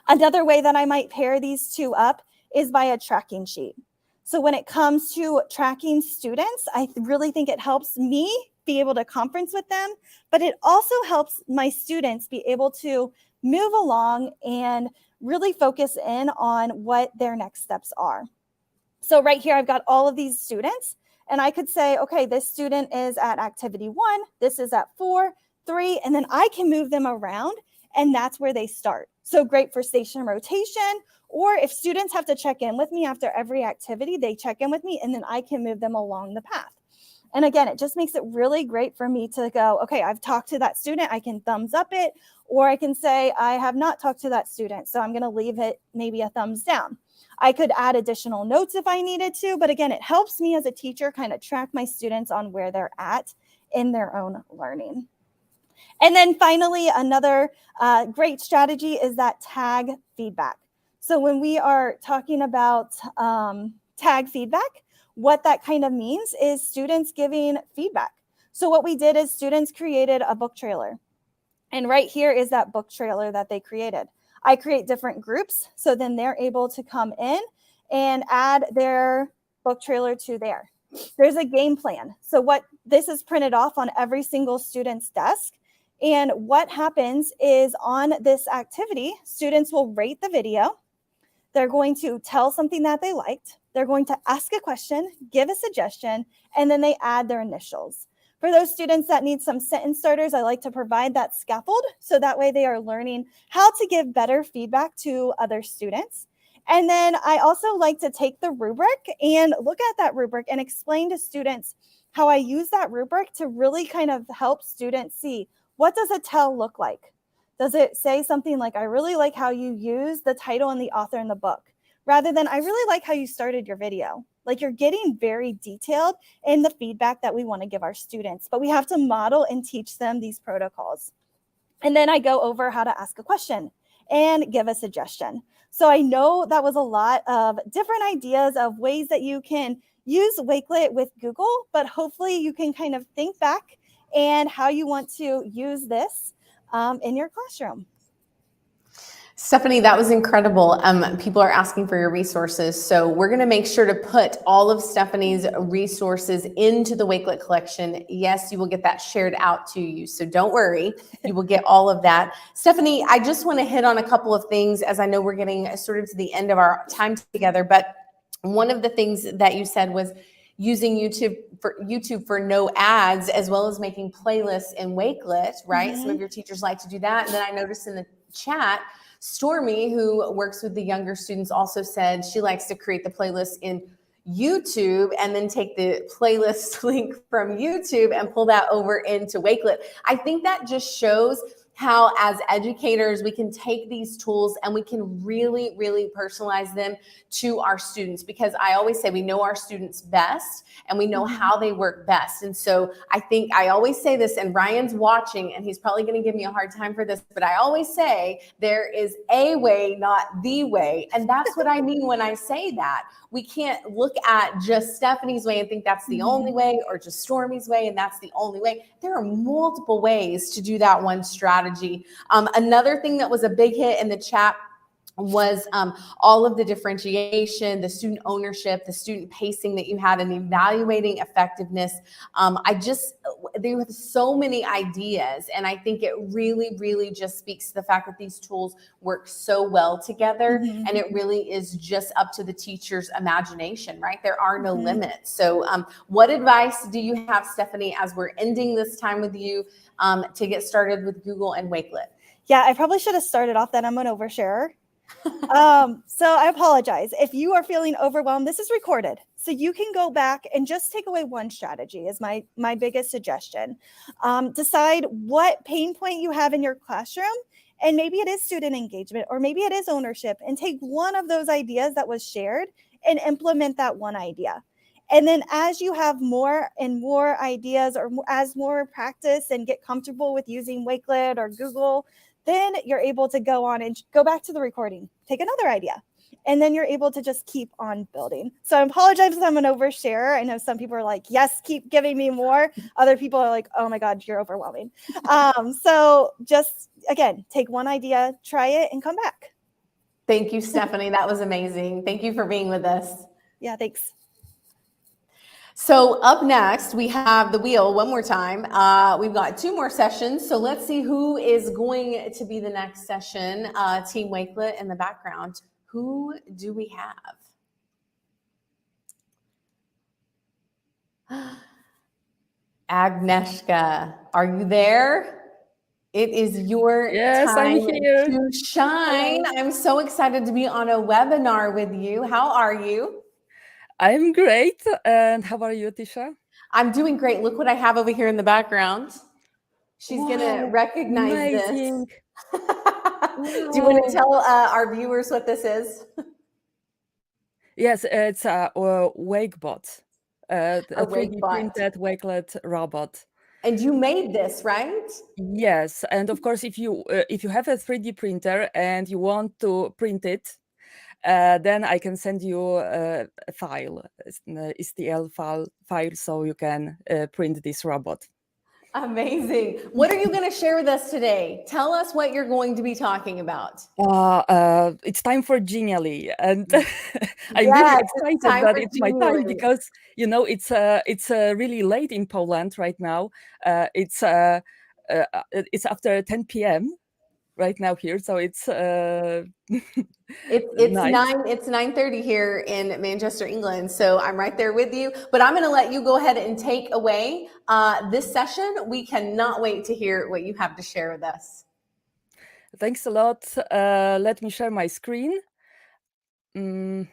Another way that I might pair these two up is by a tracking sheet. So when it comes to tracking students, I really think it helps me be able to conference with them, but it also helps my students be able to move along and really focus in on what their next steps are. So right here, I've got all of these students, and I could say, okay, this student is at activity 1, this is at 4, 3, and then I can move them around, and that's where they start. So great for station rotation, or if students have to check in with me after every activity, they check in with me, and then I can move them along the path. And again, it just makes it really great for me to go, okay, I've talked to that student, I can thumbs up it, or I can say, I have not talked to that student, so I'm gonna leave it maybe a thumbs down. I could add additional notes if I needed to, but again, it helps me as a teacher kind of track my students on where they're at in their own learning. And then finally, another great strategy is that tag feedback. So when we are talking about tag feedback, what that kind of means is students giving feedback. So what we did is students created a book trailer. And right here is that book trailer that they created. I create different groups, so then they're able to come in and add their book trailer to there. There's a game plan. So what this is printed off on every single student's desk. And what happens is on this activity, students will rate the video. They're going to tell something that they liked. They're going to ask a question, give a suggestion, and then they add their initials. For those students that need some sentence starters, I like to provide that scaffold, so that way they are learning how to give better feedback to other students. And then I also like to take the rubric and look at that rubric and explain to students how I use that rubric to really kind of help students see, what does a tell look like? Does it say something like, I really like how you use the title and the author in the book, rather than I really like how you started your video? Like, you're getting very detailed in the feedback that we want to give our students, but we have to model and teach them these protocols. And then I go over how to ask a question and give a suggestion. So I know that was a lot of different ideas of ways that you can use Wakelet with Google, but hopefully you can kind of think back and how you want to use this in your classroom.
Stephanie, that was incredible. People are asking for your resources. So we're going to make sure to put all of Stephanie's resources into the Wakelet collection. Yes, you will get that shared out to you. So don't worry, you will get all of that. Stephanie, I just want to hit on a couple of things, as I know we're getting sort of to the end of our time together. But one of the things that you said was using YouTube for no ads, as well as making playlists in Wakelet, right?
Mm-hmm.
Some of your teachers like to do that. And then I noticed in the chat, Stormy, who works with the younger students, also said she likes to create the playlist in YouTube and then take the playlist link from YouTube and pull that over into Wakelet. I think that just shows how, as educators, we can take these tools and we can really, really personalize them to our students, because I always say we know our students best and we know how they work best. And so I think I always say this, and Ryan's watching and he's probably going to give me a hard time for this, but I always say there is a way, not the way. And that's what I mean when I say that. We can't look at just Stephanie's way and think that's the only way, or just Stormy's way and that's the only way. There are multiple ways to do that one strategy. Another thing that was a big hit in the chat was all of the differentiation, the student ownership, the student pacing that you had, and evaluating effectiveness. There were so many ideas, and I think it really, really just speaks to the fact that these tools work so well together,
Mhm.
and it really is just up to the teacher's imagination, right? There are no
Mhm.
limits. So what advice do you have, Stephanie, as we're ending this time with you to get started with Google and Wakelet?
Yeah, I probably should have started off that I'm an oversharer. So I apologize. If you are feeling overwhelmed, this is recorded. So you can go back and just take away one strategy is my biggest suggestion. Decide what pain point you have in your classroom. And maybe it is student engagement, or maybe it is ownership, and take one of those ideas that was shared and implement that one idea. And then as you have more and more ideas, or as more practice and get comfortable with using Wakelet or Google, then you're able to go on and go back to the recording, take another idea, and then you're able to just keep on building. So I apologize if I'm an oversharer. I know some people are like, yes, keep giving me more. Other people are like, oh my God, you're overwhelming. So just, again, take one idea, try it, and come back.
Thank you, Stephanie. That was amazing. Thank you for being with us.
Yeah, thanks.
So up next, we have the wheel one more time. We've got 2 more sessions. So let's see who is going to be the next session. Team Wakelet in the background. Who do we have? Agnieszka, are you there? It is your
Yes, I'm
time
here.
to shine.
Hello.
I'm so excited to be on a webinar with you. How are you?
I'm great. And how are you, Tisha?
I'm doing great. Look what I have over here in the background. She's going to
Wow,
recognize
amazing.
this. Do you want to
Wow.
tell our viewers what this is?
Yes, it's a Wakebot, a 3D
Wakebot.
printed Wakelet robot.
And you made this, right?
Yes, and of course, if you have a 3D printer and you want to print it, then I can send you a file, an STL file, so you can print this robot.
Amazing. What are you going to share with us today? Tell us what you're going to be talking about.
It's time for Genially, and I'm
Yes,
really
it's
excited
time
that
for
it's my time
Genially.
because it's really late in Poland right now. It's after 10 p.m. right now here, so it's night.
It's 9:30 here in Manchester, England. So I'm right there with you. But I'm going to let you go ahead and take away this session. We cannot wait to hear what you have to share with us.
Thanks a lot. Let me share my screen. Mhm.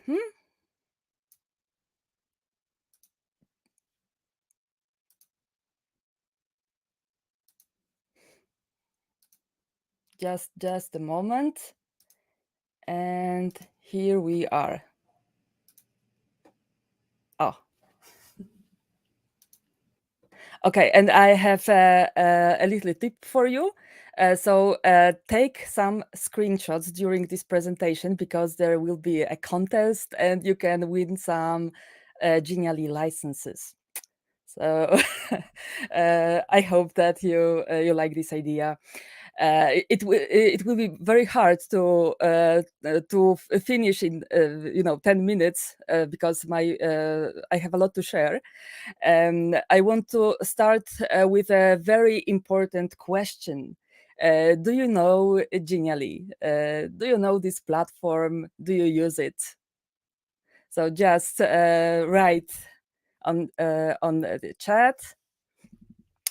Just a moment. And here we are. Oh. Okay, and I have a little tip for you. So take some screenshots during this presentation because there will be a contest and you can win some Genially licenses. So I hope that you like this idea. It will be very hard to finish in 10 minutes because I have a lot to share. I want to start with a very important question. Do you know Genially? Do you know this platform? Do you use it? So just write on the chat.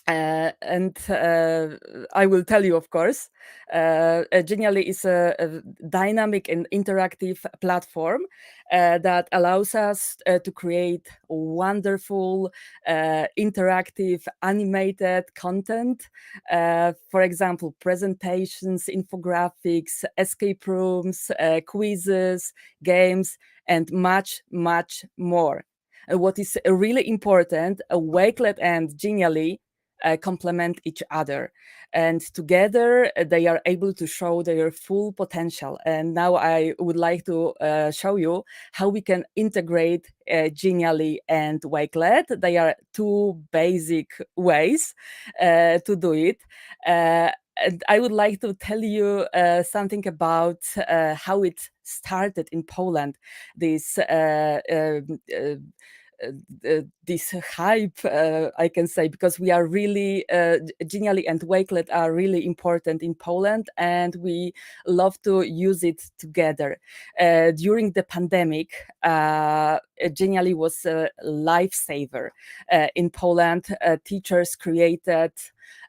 And I will tell you, of course, Genially is a dynamic and interactive platform that allows us to create wonderful, interactive, animated content. For example, presentations, infographics, escape rooms, quizzes, games, and much, much more. What is really important, Wakelet and Genially complement each other, and together they are able to show their full potential. And now I would like to show you how we can integrate Genially and Wakelet. They are 2 basic ways to do it. and I would like to tell you something about how it started in Poland. This this hype, I can say, because we are really Genially and Wakelet are really important in Poland, and we love to use it together. During the pandemic, Genially was a lifesaver in Poland. Teachers created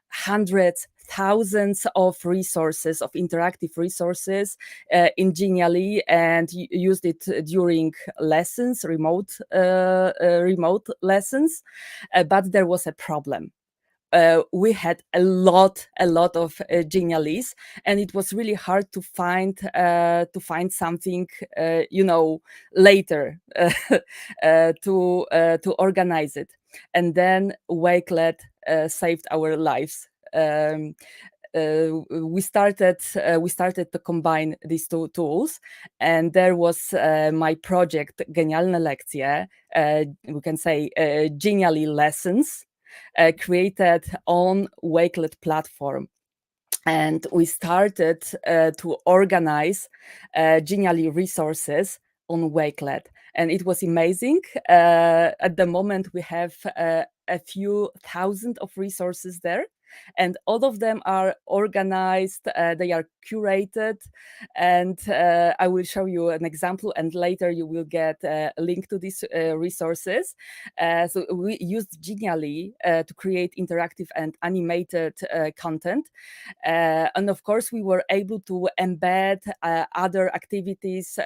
hundreds, thousands of resources, of interactive resources in Genially, and used it during lessons, remote lessons. But there was a problem. We had a lot of Geniallys, and it was really hard to find something, later to organize it. And then Wakelet saved our lives. We started to combine these two tools, and there was my project Genialne Lekcje, we can say Genially lessons, created on Wakelet platform. And we started to organize Genially resources on Wakelet, and it was amazing. At the moment, we have a few thousand of resources there, and all of them are organized, they are curated, and I will show you an example, and later you will get a link to these resources. So we used Genially to create interactive and animated content, and of course we were able to embed other activities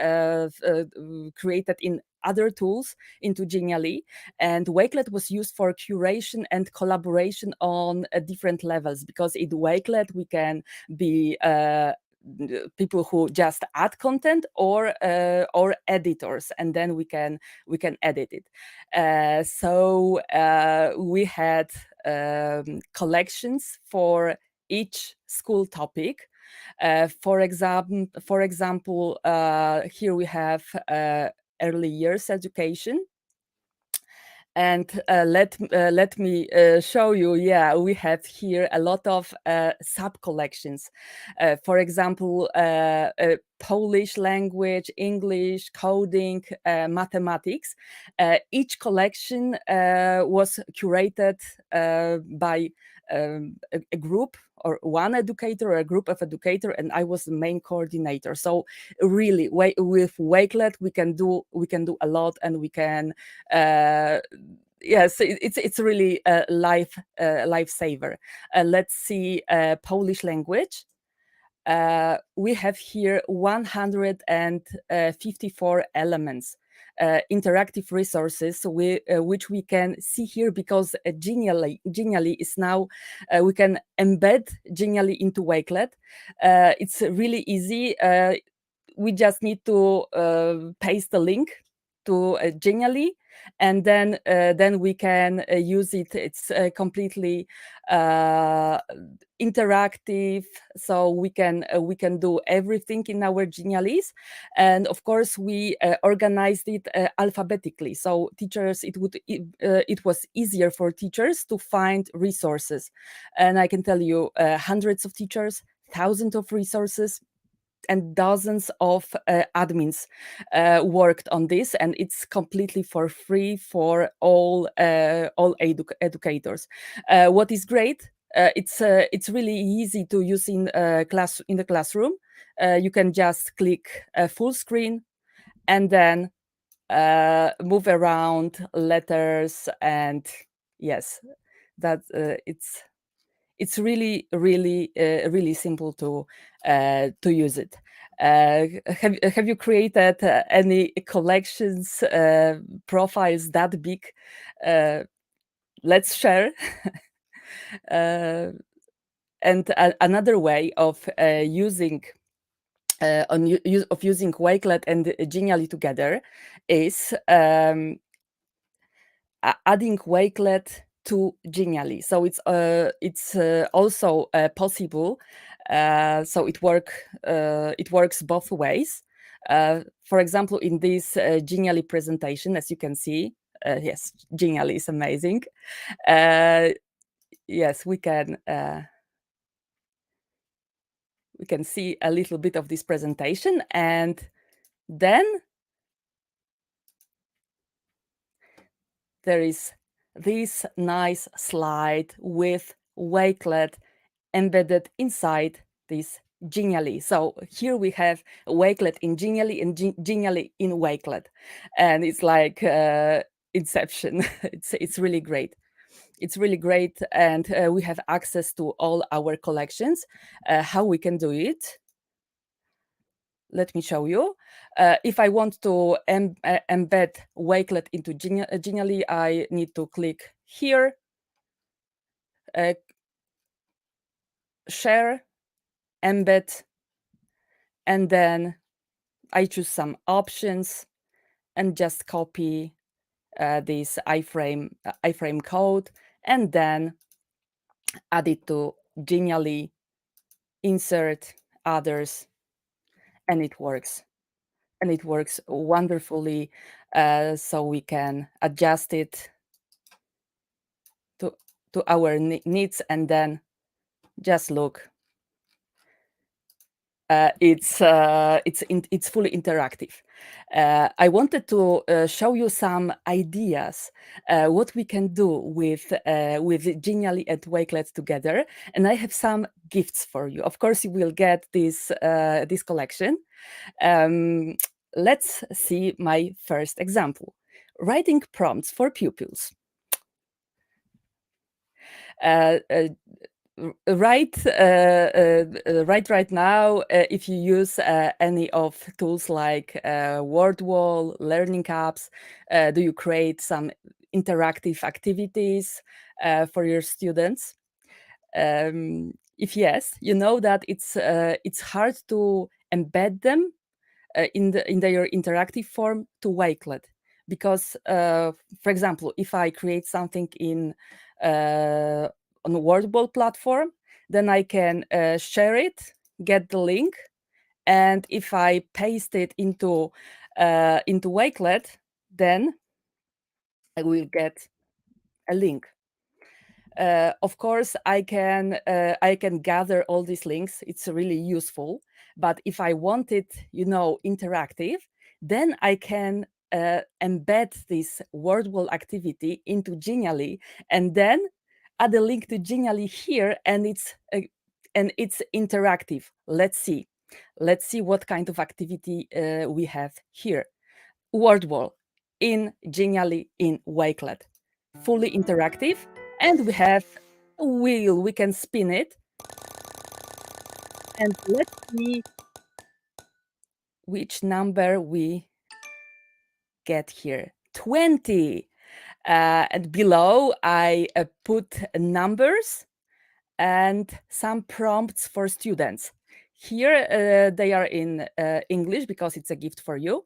created in other tools into Genially. And Wakelet was used for curation and collaboration on different levels, because in Wakelet we can be people who just add content, or editors, and then we can edit it. So we had collections for each school topic. For example, here we have early years education. And let me show you. Yeah, we have here a lot of sub collections. For example, Polish language, English, coding, mathematics. Each collection was curated by a group, or one educator, or a group of educator, and I was the main coordinator. So really, with Wakelet, we can do a lot, and we can. Yes, it's really a lifesaver. Let's see Polish language. We have here 154 elements, interactive resources, which we can see here, because Genially is now, we can embed Genially into Wakelet. It's really easy. We just need to paste the link to Genially, and then we can use it. It's completely interactive, so we can do everything in our Geniallys. And of course we organized it alphabetically, so teachers, it was easier for teachers to find resources. And I can tell you, hundreds of teachers, thousands of resources, and dozens of admins worked on this, and it's completely for free for all educators. What is great, it's really easy to use in the classroom. You can just click full screen, and then move around letters, and yes, that it's really really simple to use it. Have you created any collections, profiles that big? Let's share. And another way of using using Wakelet and Genially together is adding Wakelet to Genially. So it's also possible. So it works both ways. For example, in this Genially presentation, as you can see, yes, Genially is amazing. Yes, we can. we can see a little bit of this presentation, and then there is this nice slide with Wakelet embedded inside this Genially. So here we have Wakelet in Genially and Genially in Wakelet, and it's like Inception. It's really great. It's really great, and we have access to all our collections. How we can do it? Let me show you. If I want to embed Wakelet into Genially, I need to click here, share, embed, and then I choose some options and just copy this iframe code, and then add it to Genially, insert others, and it works. And it works wonderfully. So we can adjust it to our needs, and then just look. It's fully interactive. I wanted to show you some ideas what we can do with Genially and Wakelet together, and I have some gifts for you. Of course, you will get this collection. Let's see my first example: writing prompts for pupils. Right now, if you use any of tools like WordWall, Learning Apps, do you create some interactive activities for your students? If yes, you know that it's hard to embed them in their interactive form to Wakelet, because, for example, if I create something on a WordWall platform, then I can share it, get the link, and if I paste it into Wakelet, then I will get a link. Of course, I can gather all these links. It's really useful. But if I want it, interactive, then I can embed this WordWall activity into Genially, and then add a link to Genially here, and it's interactive. Let's see what kind of activity we have here. WordWall in Genially in Wakelet, fully interactive, and we have a wheel. We can spin it, and let's see which number we get here. 20. And below, I put numbers and some prompts for students. Here, they are in English because it's a gift for you.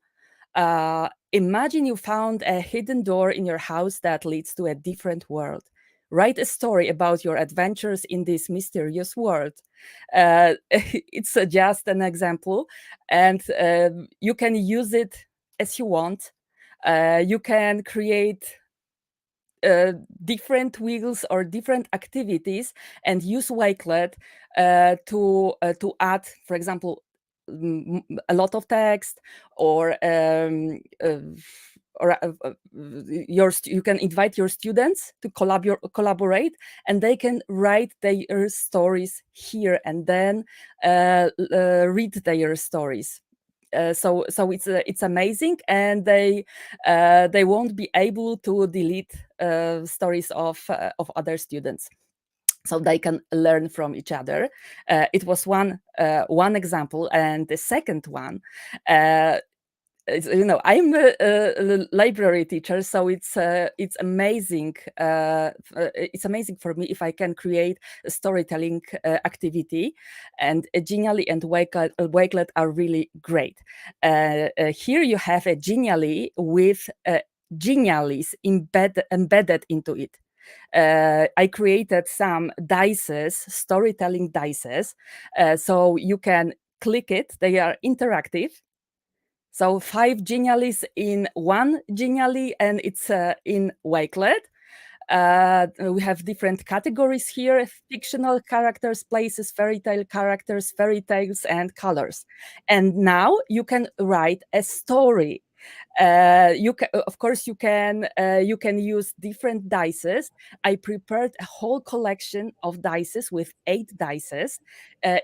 Imagine you found a hidden door in your house that leads to a different world. Write a story about your adventures in this mysterious world. It's just an example, and you can use it as you want. You can create different wheels or different activities and use Wakelet to add, for example, a lot of text, or you can invite your students to collaborate, and they can write their stories here, and then read their stories. So it's amazing, and they won't be able to delete stories of other students, so they can learn from each other. It was one example, and the second one. I'm a library teacher, so it's amazing. It's amazing for me if I can create a storytelling activity, and Genially and Wakelet are really great. Here you have a Genially with Geniallys embedded into it. I created some dices, storytelling dices, so you can click it. They are interactive. So 5 Geniallys in one Genially, and it's in Wakelet. We have different categories here: fictional characters, places, fairy tale characters, fairy tales, and colors. And now you can write a story. You can, of course, you can use different dices. I prepared a whole collection of dices with 8 dices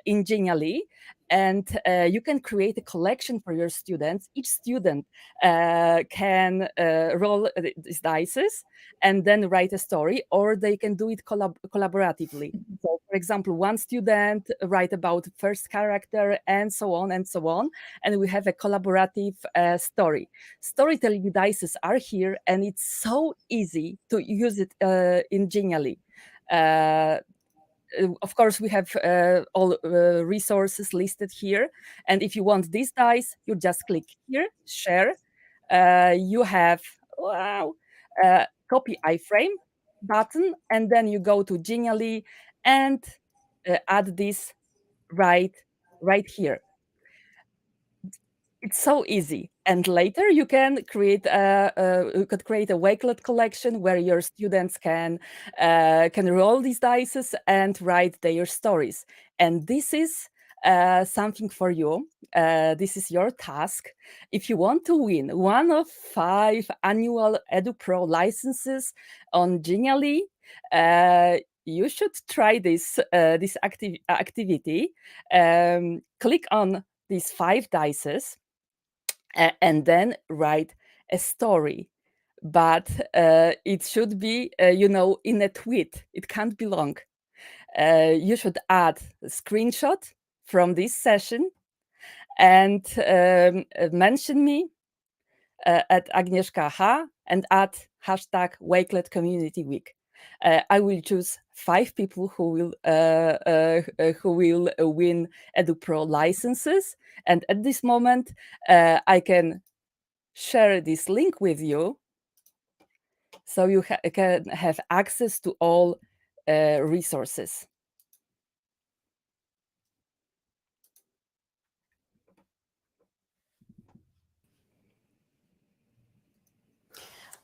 in Genially, and you can create a collection for your students. Each student can roll these dices and then write a story, or they can do it collaboratively. So, for example, one student write about first character, and so on and so on, and we have a collaborative story. Storytelling dices are here, and it's so easy to use it in Genially. Of course, we have all resources listed here. And if you want these dice, you just click here, share. You have, wow, copy iframe button, and then you go to Genially and add this right here. It's so easy. And later you can create a Wakelet collection where your students can roll these dice and write their stories. And this is something for you. This is your task. If you want to win one of 5 annual EduPro licenses on Genially, you should try this activity. Click on these 5 dices and then write a story. But it should be, in a tweet. It can't be long. You should add a screenshot from this session and mention me at Agnieszka H and add hashtag Wakelet Community Week. I will choose 5 people who will win EduPro licenses, and at this moment I can share this link with you, so you can have access to all resources.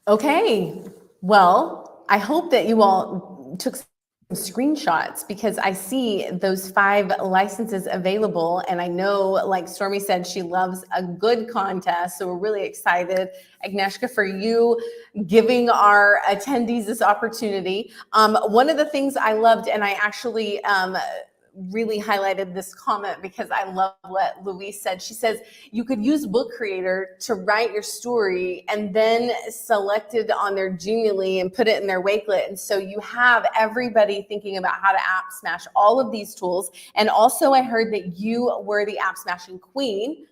Okay, well, I hope that you all took some screenshots, because I see those 5 licenses available, and I know, like Stormy said, she loves a good contest, so we're really excited, Agnieszka, for you giving our attendees this opportunity. One of the things I loved, and I actually really highlighted this comment because I love what Louise said. She says you could use Book Creator to write your story and then select it on their Genially and put it in their Wakelet. And so you have everybody thinking about how to app smash all of these tools. And also I heard that you were the app smashing queen.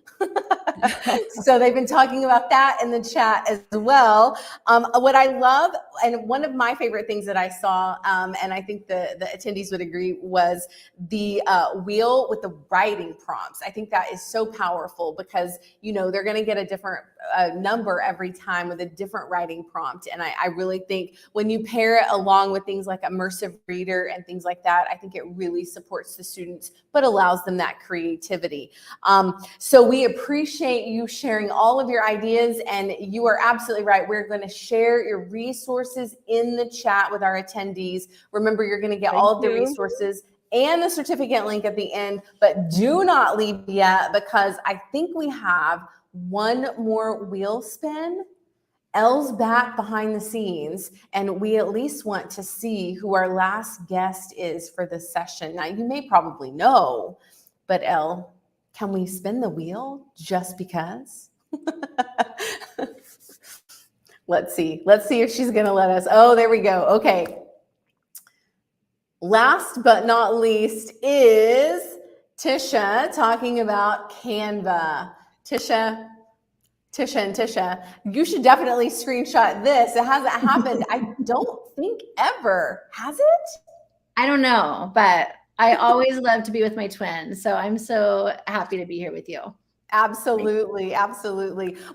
So they've been talking about that in the chat as well. What I love, and one of my favorite things that I saw, and I think the attendees would agree, was the wheel with the writing prompts. I think that is so powerful because, they're going to get a different number every time with a different writing prompt. And I really think when you pair it along with things like immersive reader and things like that, I think it really supports the students, but allows them that creativity. So we appreciate you sharing all of your ideas, and you are absolutely right. We're going to share your resources in the chat with our attendees. Remember, you're going to get all of the resources and the certificate link at the end, but do not leave yet, because I think we have one more wheel spin. Elle's back behind the scenes, and we at least want to see who our last guest is for this session. Now, you may probably know, but Elle, can we spin the wheel just because? Let's see if she's going to let us. Oh, there we go. Okay. Last but not least is Tisha talking about Canva. Tisha, you should definitely screenshot this. It hasn't happened, I don't think, ever. Has it?
I don't know, but I always love to be with my twin. So I'm so happy to be here with you.
Absolutely.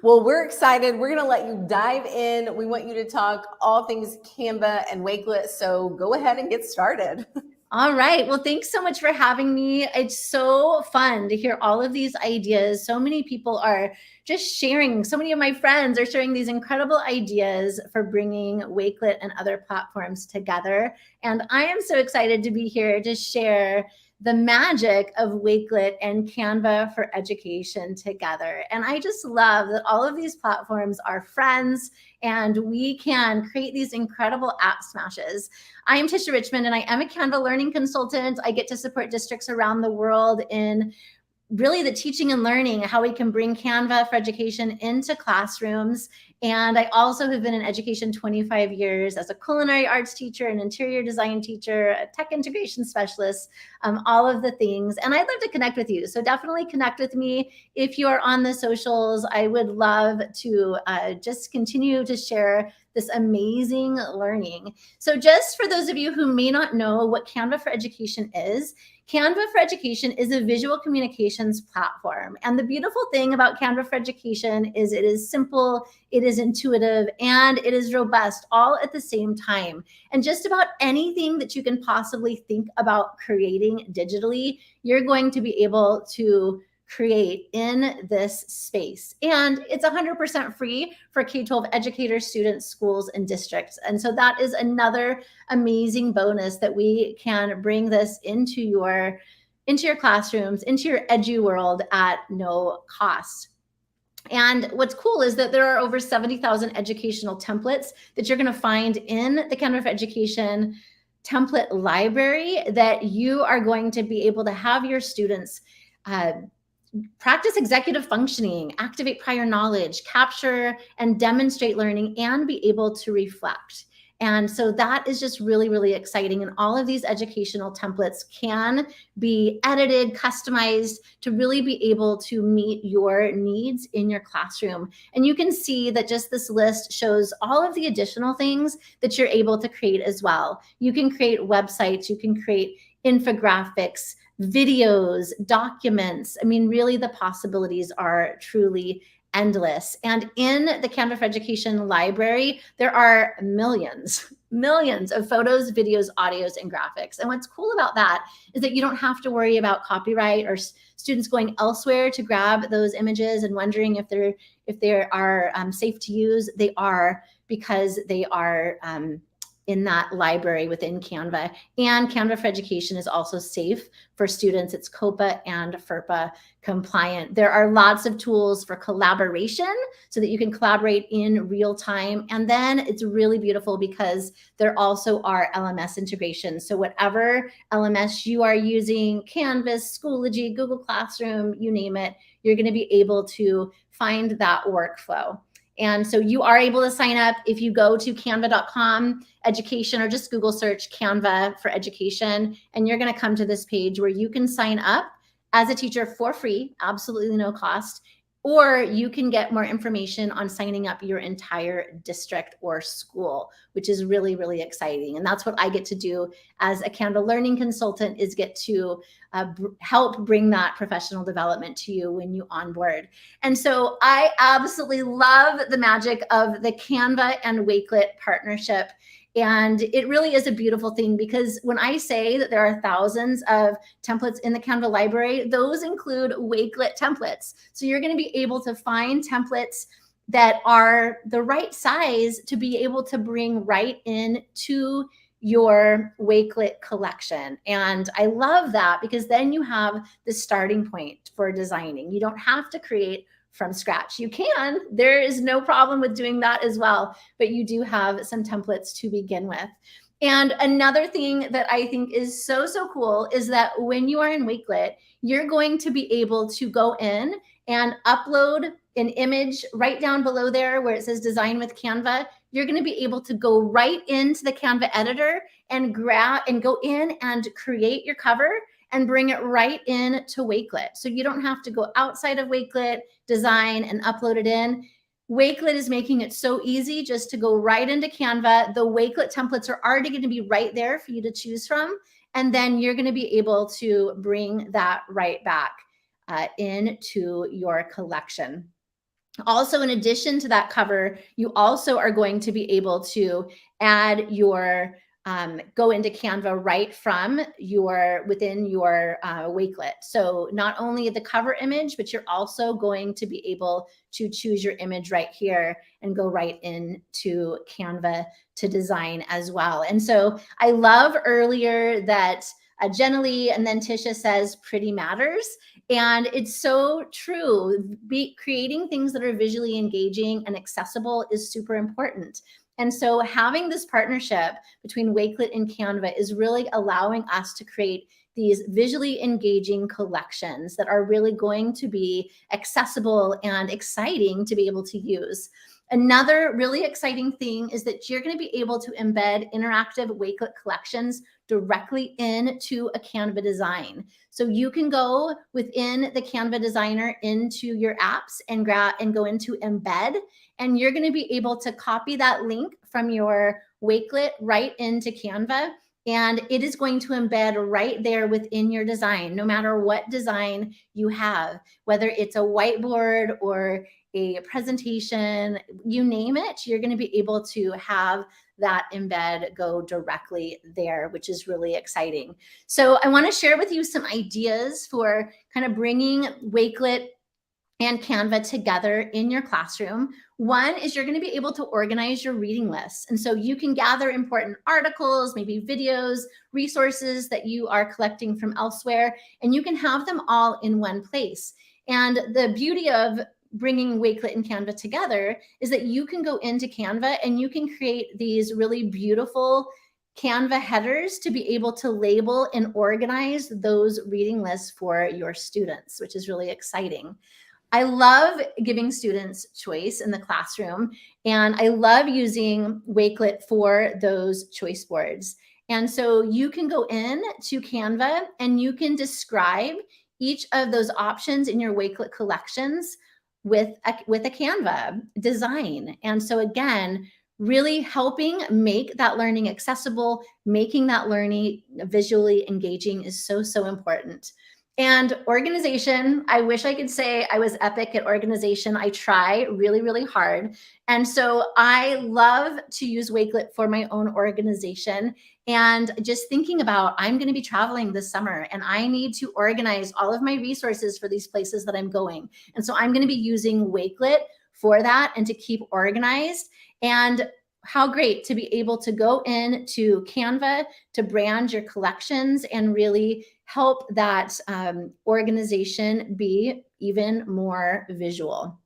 Well, we're excited. We're going to let you dive in. We want you to talk all things Canva and Wakelet. So go ahead and get started.
All right. Well, thanks so much for having me. It's so fun to hear all of these ideas. So many people are just sharing. So many of my friends are sharing these incredible ideas for bringing Wakelet and other platforms together. And I am so excited to be here to share the magic of Wakelet and Canva for Education together. And I just love that all of these platforms are friends and we can create these incredible app smashes. I am Tisha Richmond and I am a Canva learning consultant. I get to support districts around the world in really the teaching and learning, how we can bring Canva for Education into classrooms. And I also have been in education 25 years as a culinary arts teacher, an interior design teacher, a tech integration specialist, all of the things. And I'd love to connect with you. So definitely connect with me if you are on the socials. I would love to just continue to share this amazing learning. So just for those of you who may not know what Canva for Education is, Canva for Education is a visual communications platform. And the beautiful thing about Canva for Education is it is simple, it is intuitive, and it is robust all at the same time. And just about anything that you can possibly think about creating digitally, you're going to be able to create in this space. And it's 100% free for K-12 educators, students, schools, and districts. And so that is another amazing bonus that we can bring this into your classrooms, into your edu world at no cost. And what's cool is that there are over 70,000 educational templates that you're going to find in the Canva for Education template library that you are going to be able to have your students practice executive functioning, activate prior knowledge, capture and demonstrate learning, and be able to reflect. And so that is just really, really exciting. And all of these educational templates can be edited, customized to really be able to meet your needs in your classroom. And you can see that just this list shows all of the additional things that you're able to create as well. You can create websites, you can create infographics, videos, documents. I mean, really the possibilities are truly endless. And in the Canva for Education library, there are millions of photos, videos, audios, and graphics. And what's cool about that is that you don't have to worry about copyright or students going elsewhere to grab those images and wondering if they are safe to use. They are, because they are in that library within Canva. And Canva for Education is also safe for students. It's COPA and FERPA compliant. There are lots of tools for collaboration so that you can collaborate in real time. And then it's really beautiful because there also are LMS integrations. So whatever LMS you are using, Canvas, Schoology, Google Classroom, you name it, you're going to be able to find that workflow. And so you are able to sign up if you go to canva.com education or just Google search Canva for Education, and you're going to come to this page where you can sign up as a teacher for free, absolutely no cost, or you can get more information on signing up your entire district or school, which is really, really exciting. And that's what I get to do as a Canva learning consultant, is get to help bring that professional development to you when you onboard. And so I absolutely love the magic of the Canva and Wakelet partnership. And it really is a beautiful thing, because when I say that there are thousands of templates in the Canva library, those include Wakelet templates. So you're going to be able to find templates that are the right size to be able to bring right into your Wakelet collection. And I love that, because then you have the starting point for designing. You don't have to create from scratch. You can, there is no problem with doing that as well, but you do have some templates to begin with. And another thing that I think is so, so cool is that when you are in Wakelet, you're going to be able to go in and upload an image right down below there where it says Design with Canva. You're going to be able to go right into the Canva editor and grab and go in and create your cover and bring it right in to Wakelet. So you don't have to go outside of Wakelet, design, and upload it in. Wakelet is making it so easy just to go right into Canva. The Wakelet templates are already going to be right there for you to choose from. And then you're going to be able to bring that right back into your collection. Also, in addition to that cover, you also are going to be able to add your go into Canva right from within your Wakelet. So not only the cover image, but you're also going to be able to choose your image right here and go right into Canva to design as well. And so I love earlier that Jenna Lee and then Tisha says pretty matters. And it's so true. Creating things that are visually engaging and accessible is super important. And so having this partnership between Wakelet and Canva is really allowing us to create these visually engaging collections that are really going to be accessible and exciting to be able to use. Another really exciting thing is that you're going to be able to embed interactive Wakelet collections directly into a Canva design. So you can go within the Canva designer into your apps and go into embed, and you're going to be able to copy that link from your Wakelet right into Canva, and it is going to embed right there within your design, no matter what design you have, whether it's a whiteboard or a presentation, you name it, you're going to be able to have that embed go directly there, which is really exciting. So I want to share with you some ideas for kind of bringing Wakelet and Canva together in your classroom. One is you're going to be able to organize your reading lists. And so you can gather important articles, maybe videos, resources that you are collecting from elsewhere, and you can have them all in one place. And the beauty of bringing Wakelet and Canva together is that you can go into Canva and you can create these really beautiful Canva headers to be able to label and organize those reading lists for your students, which is really exciting. I love giving students choice in the classroom, and I love using Wakelet for those choice boards. And so you can go in to Canva and you can describe each of those options in your Wakelet collections with a Canva design. And so again, really helping make that learning accessible, making that learning visually engaging is so, so important. And organization, I wish I could say I was epic at organization. I try really, really hard. And so I love to use Wakelet for my own organization. And just thinking about, I'm going to be traveling this summer and I need to organize all of my resources for these places that I'm going. And so I'm going to be using Wakelet for that and to keep organized. And how great to be able to go into Canva to brand your collections and really help that organization be even more visual.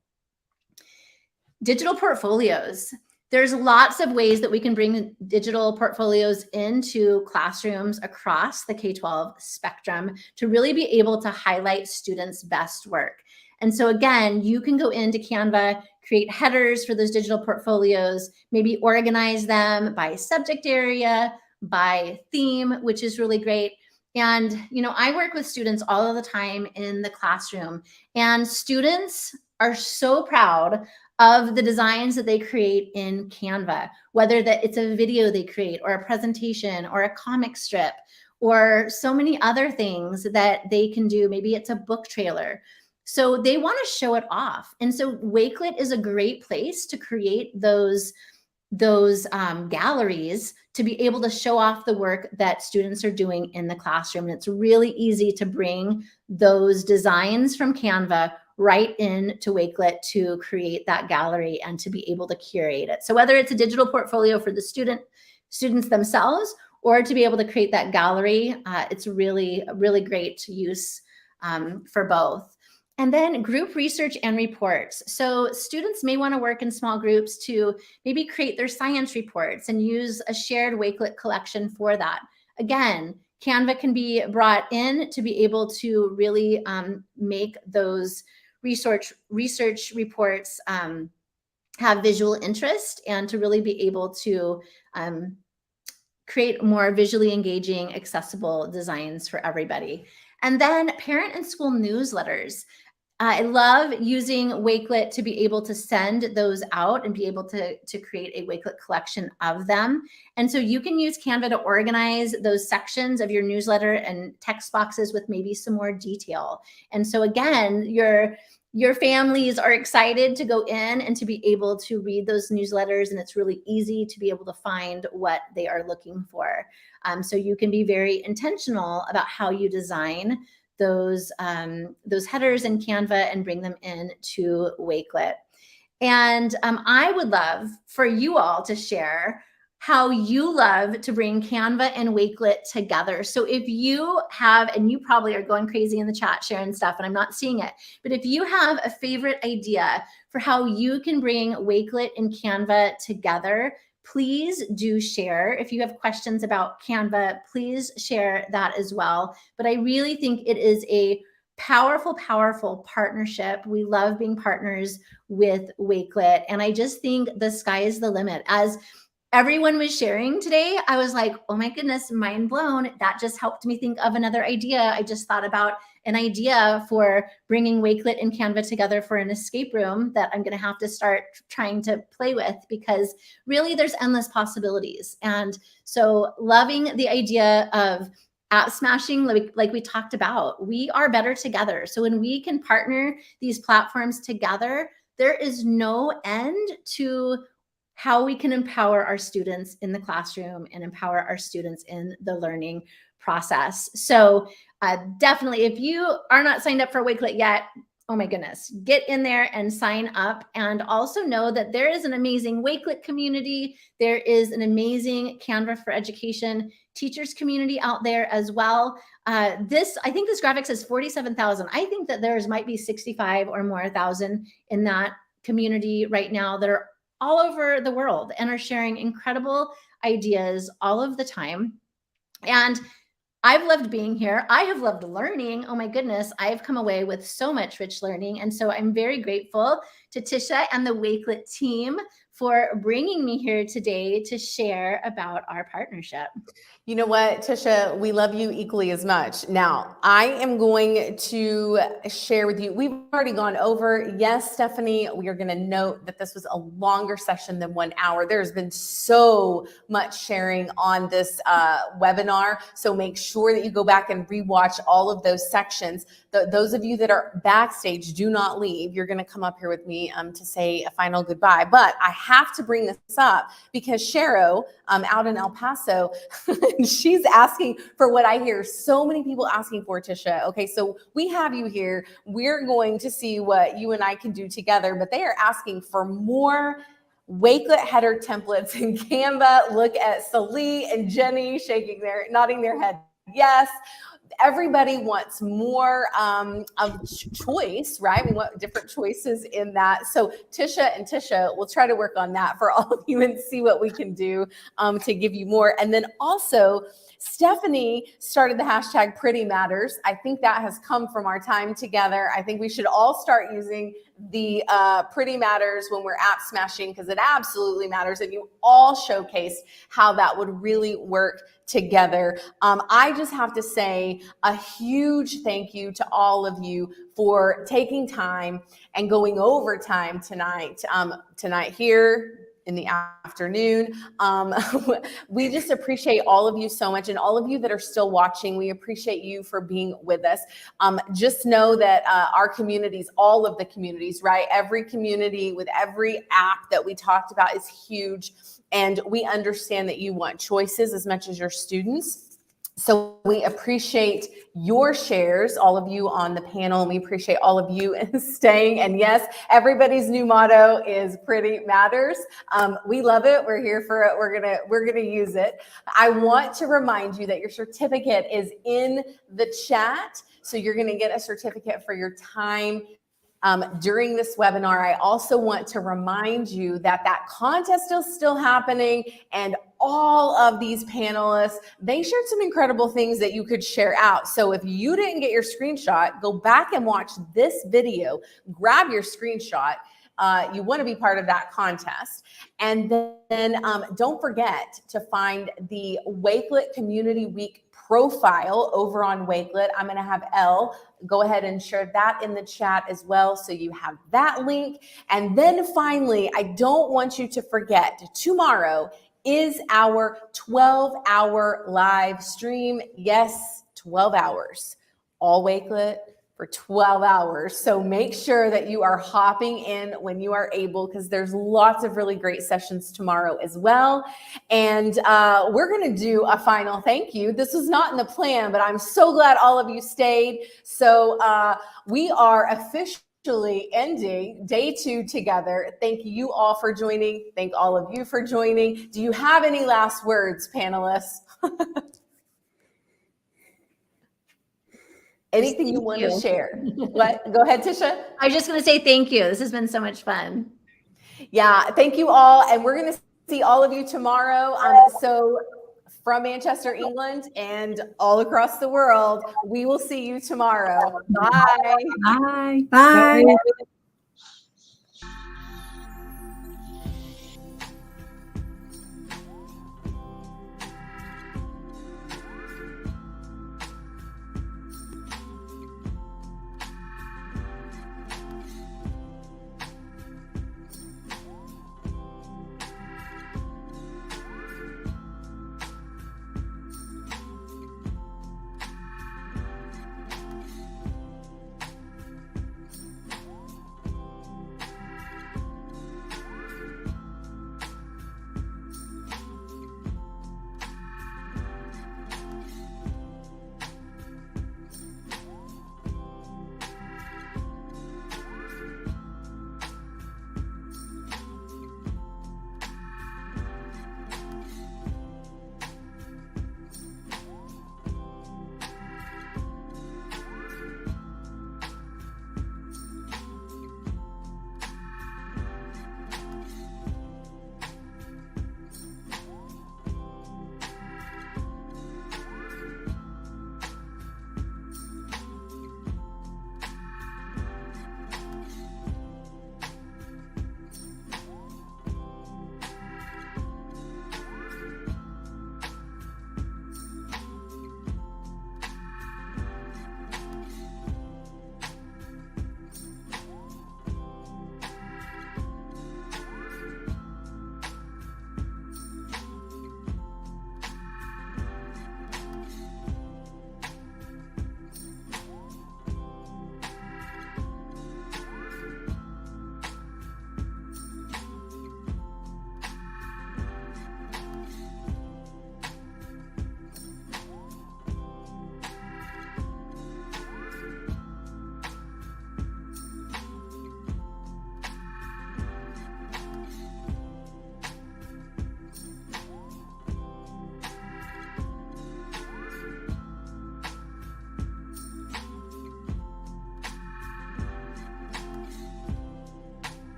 Digital portfolios. There's lots of ways that we can bring digital portfolios into classrooms across the K-12 spectrum to really be able to highlight students' best work. And so again, you can go into Canva, create headers for those digital portfolios, maybe organize them by subject area, by theme, which is really great. And, you know, I work with students all of the time in the classroom, and students are so proud of the designs that they create in Canva, whether that it's a video they create or a presentation or a comic strip or so many other things that they can do. Maybe it's a book trailer. So they want to show it off. And so Wakelet is a great place to create those galleries to be able to show off the work that students are doing in the classroom. And it's really easy to bring those designs from Canva right into Wakelet to create that gallery and to be able to curate it. So whether it's a digital portfolio for the students themselves or to be able to create that gallery, it's really, really great use for both. And then group research and reports. So students may want to work in small groups to maybe create their science reports and use a shared Wakelet collection for that. Again, Canva can be brought in to be able to really make those research reports have visual interest and to really be able to create more visually engaging, accessible designs for everybody. And then parent and school newsletters. I love using Wakelet to be able to send those out and be able to create a Wakelet collection of them. And so you can use Canva to organize those sections of your newsletter and text boxes with maybe some more detail. And so again, you're your families are excited to go in and to be able to read those newsletters, and it's really easy to be able to find what they are looking for. So you can be very intentional about how you design those headers in Canva and bring them in to Wakelet. And I would love for you all to share how you love to bring Canva and Wakelet together. So if you have, and you probably are going crazy in the chat sharing stuff and I'm not seeing it, but if you have a favorite idea for how you can bring Wakelet and Canva together, please do share. If you have questions about Canva, please share that as well. But I really think it is a powerful, powerful partnership. We love being partners with Wakelet. And I just think the sky is the limit. As everyone was sharing today, I was like, oh my goodness, mind blown. That just helped me think of another idea. I just thought about an idea for bringing Wakelet and Canva together for an escape room that I'm going to have to start trying to play with, because really there's endless possibilities. And so loving the idea of app smashing, like we talked about, we are better together. So when we can partner these platforms together, there is no end to how we can empower our students in the classroom and empower our students in the learning process. So definitely, if you are not signed up for Wakelet yet, oh my goodness, get in there and sign up. And also know that there is an amazing Wakelet community. There is an amazing Canva for Education teachers community out there as well. I think this graphic says 47,000. I think that there's might be 65 or more thousand in that community right now that are all over the world and are sharing incredible ideas all of the time. And I've loved being here. I have loved learning. Oh my goodness, I've come away with so much rich learning. And so I'm very grateful to Tisha and the Wakelet team for bringing me here today to share about our partnership.
You know what, Tisha, we love you equally as much. Now, I am going to share with you, we've already gone over. Yes, Stephanie, we are going to note that this was a longer session than 1 hour. There's been so much sharing on this webinar. So make sure that you go back and rewatch all of those sections. Those of you that are backstage, do not leave. You're going to come up here with me to say a final goodbye. But I have to bring this up because Shero out in El Paso, she's asking for what I hear so many people asking for, Tisha. Okay, so we have you here. We're going to see what you and I can do together, but they are asking for more Wakelet header templates in Canva. Look at Salee and Jenny nodding their head. Yes. Everybody wants more of choice, right? We want different choices in that. So Tisha, we'll try to work on that for all of you and see what we can do to give you more. And then also, Stephanie started the hashtag Pretty Matters. I think that has come from our time together. I think we should all start using the Pretty Matters when we're app smashing, because it absolutely matters. And you all showcased how that would really work together. I just have to say a huge thank you to all of you for taking time and going over time tonight here in the afternoon. We just appreciate all of you so much, and all of you that are still watching, we appreciate you for being with us. Just know that our communities, all of the communities, right? Every community with every app that we talked about is huge. And we understand that you want choices as much as your students. So we appreciate your shares, all of you on the panel, and we appreciate all of you staying. And yes, everybody's new motto is Pretty Matters. We love it. We're here for it. We're gonna use it. I want to remind you that your certificate is in the chat. So you're gonna get a certificate for your time during this webinar. I also want to remind you that that contest is still happening, and all of these panelists, they shared some incredible things that you could share out. So if you didn't get your screenshot, go back and watch this video, grab your screenshot. You want to be part of that contest. And then don't forget to find the Wakelet Community Week profile over on Wakelet. I'm going to have Elle go ahead and share that in the chat as well, so you have that link. And then finally, I don't want you to forget, tomorrow is our 12-hour live stream. Yes, 12 hours. All Wakelet for 12 hours. So make sure that you are hopping in when you are able, because there's lots of really great sessions tomorrow as well. And we're going to do a final thank you. This was not in the plan, but I'm so glad all of you stayed. So we are officially ending day 2 together. Thank you all for joining. Thank all of you for joining. Do you have any last words, panelists? Anything you want to share? What? Go ahead, Tisha.
I was just going to say thank you. This has been so much fun.
Yeah, thank you all. And we're going to see all of you tomorrow. So from Manchester, England, and all across the world, we will see you tomorrow. Bye.
Bye.
Bye.